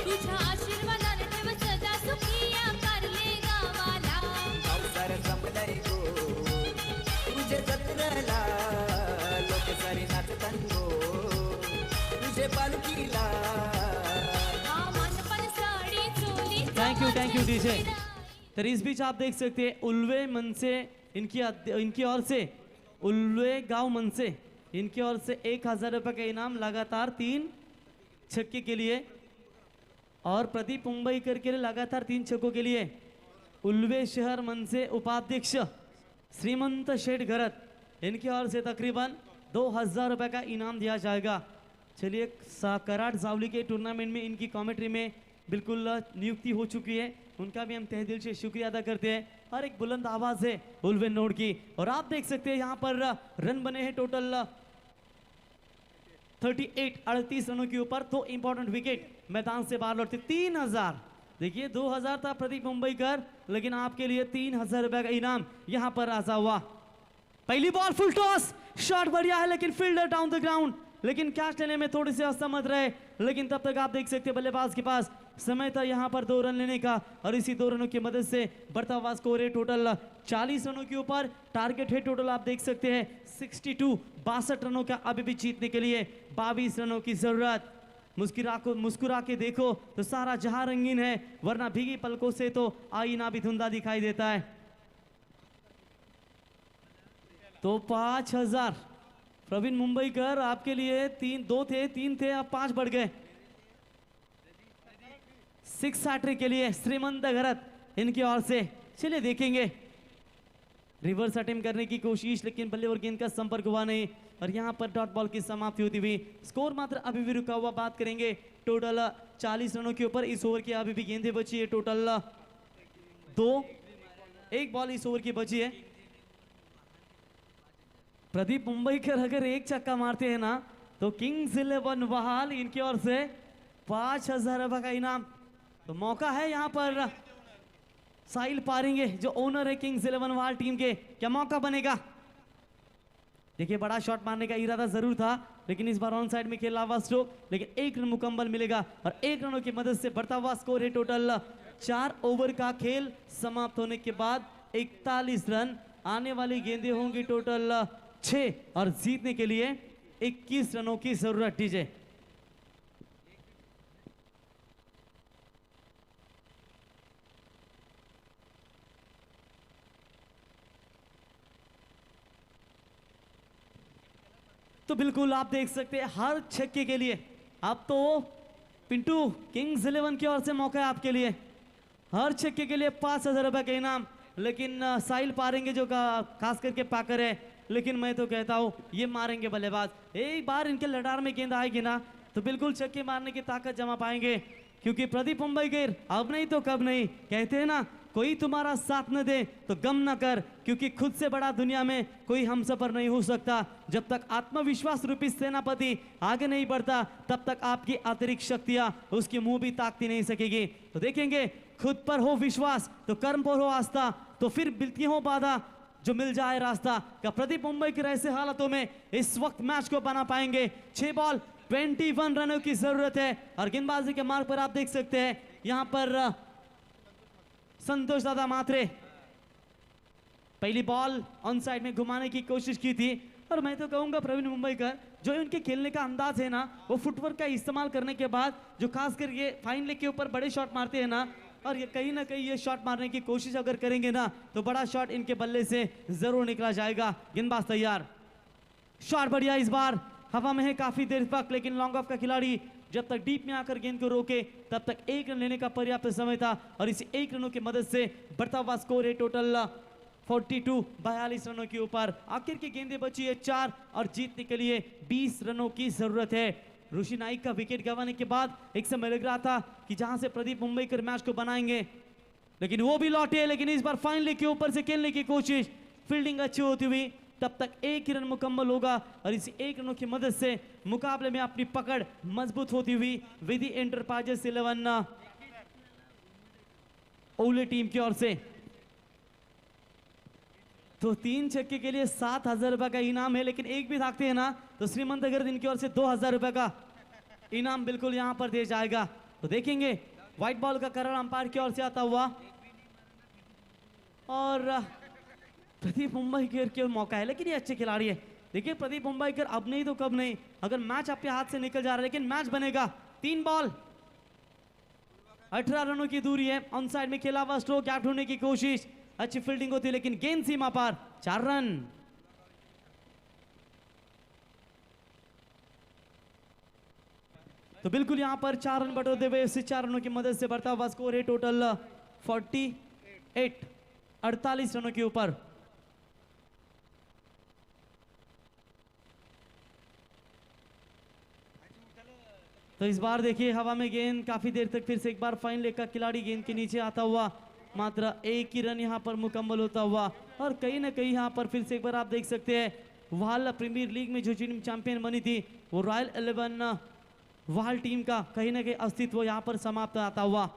तुझ्या आशीर्वादाने ठेव सदा सुखिया करले गावाला अवसर जमलंय गो तुझे जत्रेला लोक सारी नाचतान गो तुझे पालखीला हा मनपन साडी चोली थैंक यू डीजे। तो इस बीच आप देख सकते हैं उल्वे मन से इनकी ओर से उल्वे गांव मन से इनकी ओर से 1000 रुपए का इनाम लगातार 3 छक्के के लिए और प्रदीप मुंबईकर के लिए लगातार 3 छक्कों के लिए उल्वे शहर मन से उपाध्यक्ष श्रीमंत शेठ घरत इनकी ओर से तकरीबन 2000 रुपए का इनाम दिया जाएगा। चलिए कराट जावली के टूर्नामेंट में इनकी कमेंट्री में बिल्कुल नियुक्ति हो चुकी है, उनका भी हम तहे दिल से शुक्रिया अदा करते हैं। और एक बुलंद आवाज है उल्वे नोड की और आप देख सकते हैं यहाँ पर रन बने हैं टोटल 38 रनों के ऊपर। 2 इंपॉर्टेंट विकेट मैदान से बाहर लौटते 3000। देखिए 2000 था प्रदीप मुंबईकर, लेकिन आपके लिए 3000 रुपए का इनाम यहाँ पर आजा हुआ। पहली बॉल फुल टॉस, शॉट बढ़िया है लेकिन फील्डर डाउन द ग्राउंड, लेकिन कैच लेने में थोड़े से असमर्थ रहे, लेकिन तब तक आप देख सकते हैं बल्लेबाज के पास समय था यहाँ पर 2 रन लेने का और इसी 2 रनों की मदद से बढ़ता हुआ स्कोर है टोटल 40 रनों के ऊपर। टारगेट है टोटल आप देख सकते हैं 62 रनों का अभी भी जीतने के लिए 22 रनों की जरूरत। मुस्कुरा के देखो तो सारा जहां रंगीन है, वरना भीगी पलकों से तो आईना भी धुंधा दिखाई देता है। तो 5000 प्रवीण मुंबईकर आपके लिए 2 थे 3 थे, अब 5 बढ़ गए। 6 हैट्रिक के लिए श्रीमंत घरत इनकी ओर से। चलिए देखेंगे रिवर्स अटेम्प्ट करने की कोशिश, लेकिन बल्ले और गेंद का संपर्क हुआ नहीं और यहां पर डॉट बॉल की समाप्ति होती हुई स्कोर मात्र अभी भी रुका हुआ। बात करेंगे टोटल 40 रनों के ऊपर। इस ओवर की अभी भी गेंदें बची है टोटल 2, 1 बॉल इस ओवर की बची है प्रदीप मुंबईकर अगर एक छक्का मारते हैं ना तो किंग्स 11 बहाल इनकी ओर से 5,000 रुपए का इनाम। तो मौका है यहाँ पर साहिल पारेंगे जो ओनर है किंग्स 11 बहाल टीम के, क्या मौका बनेगा? देखिए बड़ा शॉट मारने का इरादा जरूर था लेकिन इस बार ऑन साइड में खेला हुआ स्ट्रोक, लेकिन 1 रन मुकम्मल मिलेगा और 1 रनों की मदद से बढ़ता हुआ स्कोर है टोटल 4 ओवर का खेल समाप्त होने के बाद 41 रन। आने वाली गेंदें होंगी टोटल 6 और जीतने के लिए 21 रनों की जरूरत। डीजे तो बिल्कुल आप देख सकते हैं हर छक्के के लिए अब तो पिंटू किंग्स 11 की ओर से मौका है आपके लिए, हर छक्के के लिए 5,000 रुपए का इनाम। लेकिन साहिल पारेंगे जो खास करके पाकर है, लेकिन मैं तो कहता हूँ ये मारेंगे बल्लेबाज। एक बार इनके लडार में गेंद आएगी ना तो बिल्कुल छक्के मारने की ताकत जमा पाएंगे, क्योंकि प्रदीप मुंबईकर अब नहीं तो कब नहीं, कहते हैं ना कोई तुम्हारा साथ न दे तो गम न कर, क्योंकि खुद से बड़ा दुनिया में कोई हमसफर नहीं हो सकता। जब तक आत्मविश्वास रूपी सेनापति आगे नहीं बढ़ता तब तक आपकी अतिरिक्त शक्तियां उसकी मुंह भी ताकती नहीं सकेगी। तो देखेंगे खुद पर हो विश्वास तो कर्म पर हो आस्था, तो फिर बिल्ती हो बाधा जो मिल जाए रास्ता। क्या प्रदीप मुंबईकर ऐसे हालातों में इस वक्त मैच को बना पाएंगे? 6 बॉल 21 रनों की जरूरत है और गेंदबाजी के मार्ग पर आप देख सकते हैं यहाँ पर संतोष दादा मात्रे पहली बॉल ऑन साइड में घुमाने की कोशिश की थी। और मैं तो कहूंगा प्रवीण मुंबईकर जो उनके खेलने का अंदाज है ना वो फुटवर्क का इस्तेमाल करने के बाद जो खासकर ये फाइन लेग के ऊपर बड़े शॉट मारते हैं ना, और ये कहीं ना कहीं ये शॉट मारने की कोशिश अगर करेंगे ना तो बड़ा शॉट इनके बल्ले से जरूर निकला जाएगा। गेंदबाज तैयार, शॉट बढ़िया इस बार हवा में है काफी देर तक, लेकिन लॉन्ग ऑफ का खिलाड़ी जब तक डीप में आकर गेंद को रोके तब तक 1 रन लेने का पर्याप्त समय था और इस 1 रनों की मदद से बढ़ता हुआ स्कोर है टोटल 42 रनों के ऊपर। आखिर की गेंदें बची है 4 और जीतने के लिए 20 रनों की जरूरत है। ऋषि नाइक का विकेट गंवाने के बाद एक समय लग रहा था कि जहां से प्रदीप मुंबईकर मैच को बनाएंगे, लेकिन वो भी लौटे। लेकिन इस बार फाइनली के ऊपर से खेलने की कोशिश, फील्डिंग अच्छी होती हुई, तब तक 1 रन मुकम्मल होगा और इसी 1 रनों की मदद से मुकाबले में अपनी पकड़ मजबूत होती हुई विधि एंटरप्राइजेस 11 ओले टीम की ओर से। तो 3 छक्के के लिए 7,000 रुपए का इनाम है, लेकिन एक भी भागते हैं ना तो श्रीमंत अगर इनकी ओर से 2,000 रुपए का इनाम बिल्कुल यहां पर दिया जाएगा। तो देखेंगे व्हाइट बॉल का करार अंपायर की ओर से आता हुआ और प्रदीप मुंबईकर के मौका है, लेकिन ये अच्छे खिलाड़ी है। देखिए प्रदीप मुंबईकर अब नहीं तो कब नहीं, अगर मैच आपके हाथ से निकल जा रहा है लेकिन मैच बनेगा। 3 बॉल 18 रनों की दूरी है, ऑन साइड में खेला हुआ स्ट्रोक आउट होने की कोशिश, अच्छी फील्डिंग होती है लेकिन गेंद सीमा पार, 4 रन। तो बिल्कुल यहां पर 4 रन बटोरते हुए इसी 4 रनों की मदद से बढ़ता हुआ स्कोर है टोटल 48 रनों के ऊपर। तो इस बार देखिए हवा में गेंद काफी देर तक, फिर से एक बार फाइन लेग का खिलाड़ी गेंद के नीचे आता हुआ, मात्र 1 ही रन यहां पर मुकम्मल होता हुआ। और कहीं ना कहीं यहां पर फिर से एक बार आप देख सकते हैं वाल प्रीमियर लीग में जो टीम चैंपियन बनी थी वो रॉयल 11 वाल टीम का कहीं ना कहीं अस्तित्व यहां पर समाप्त आता हुआ।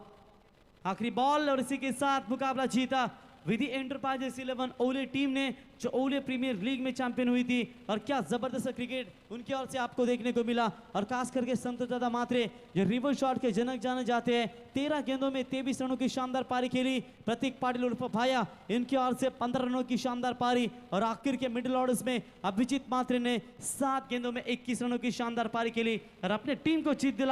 आखिरी बॉल और इसी के साथ मुकाबला जीता विधि एंटरप्राइजेस 11 ओले टीम ने, जो ओले प्रीमियर लीग में चैंपियन हुई थी। और क्या जबरदस्त क्रिकेट उनकी ओर से आपको देखने को मिला। और खास करके संतोष दादा मात्रे जो रिवर्स शॉट के जनक जाने जाते हैं, 13 गेंदों में 23 रनों की शानदार पारी खेली। प्रतीक पाटिल उर्फ भाया इनकी ओर से 15 रनों की शानदार पारी। और आखिर के मिडिल ऑर्डर्स में अभिजीत मात्रे ने 7 गेंदों में 21 रनों की शानदार पारी खेली और अपने टीम को जीत दिलाई।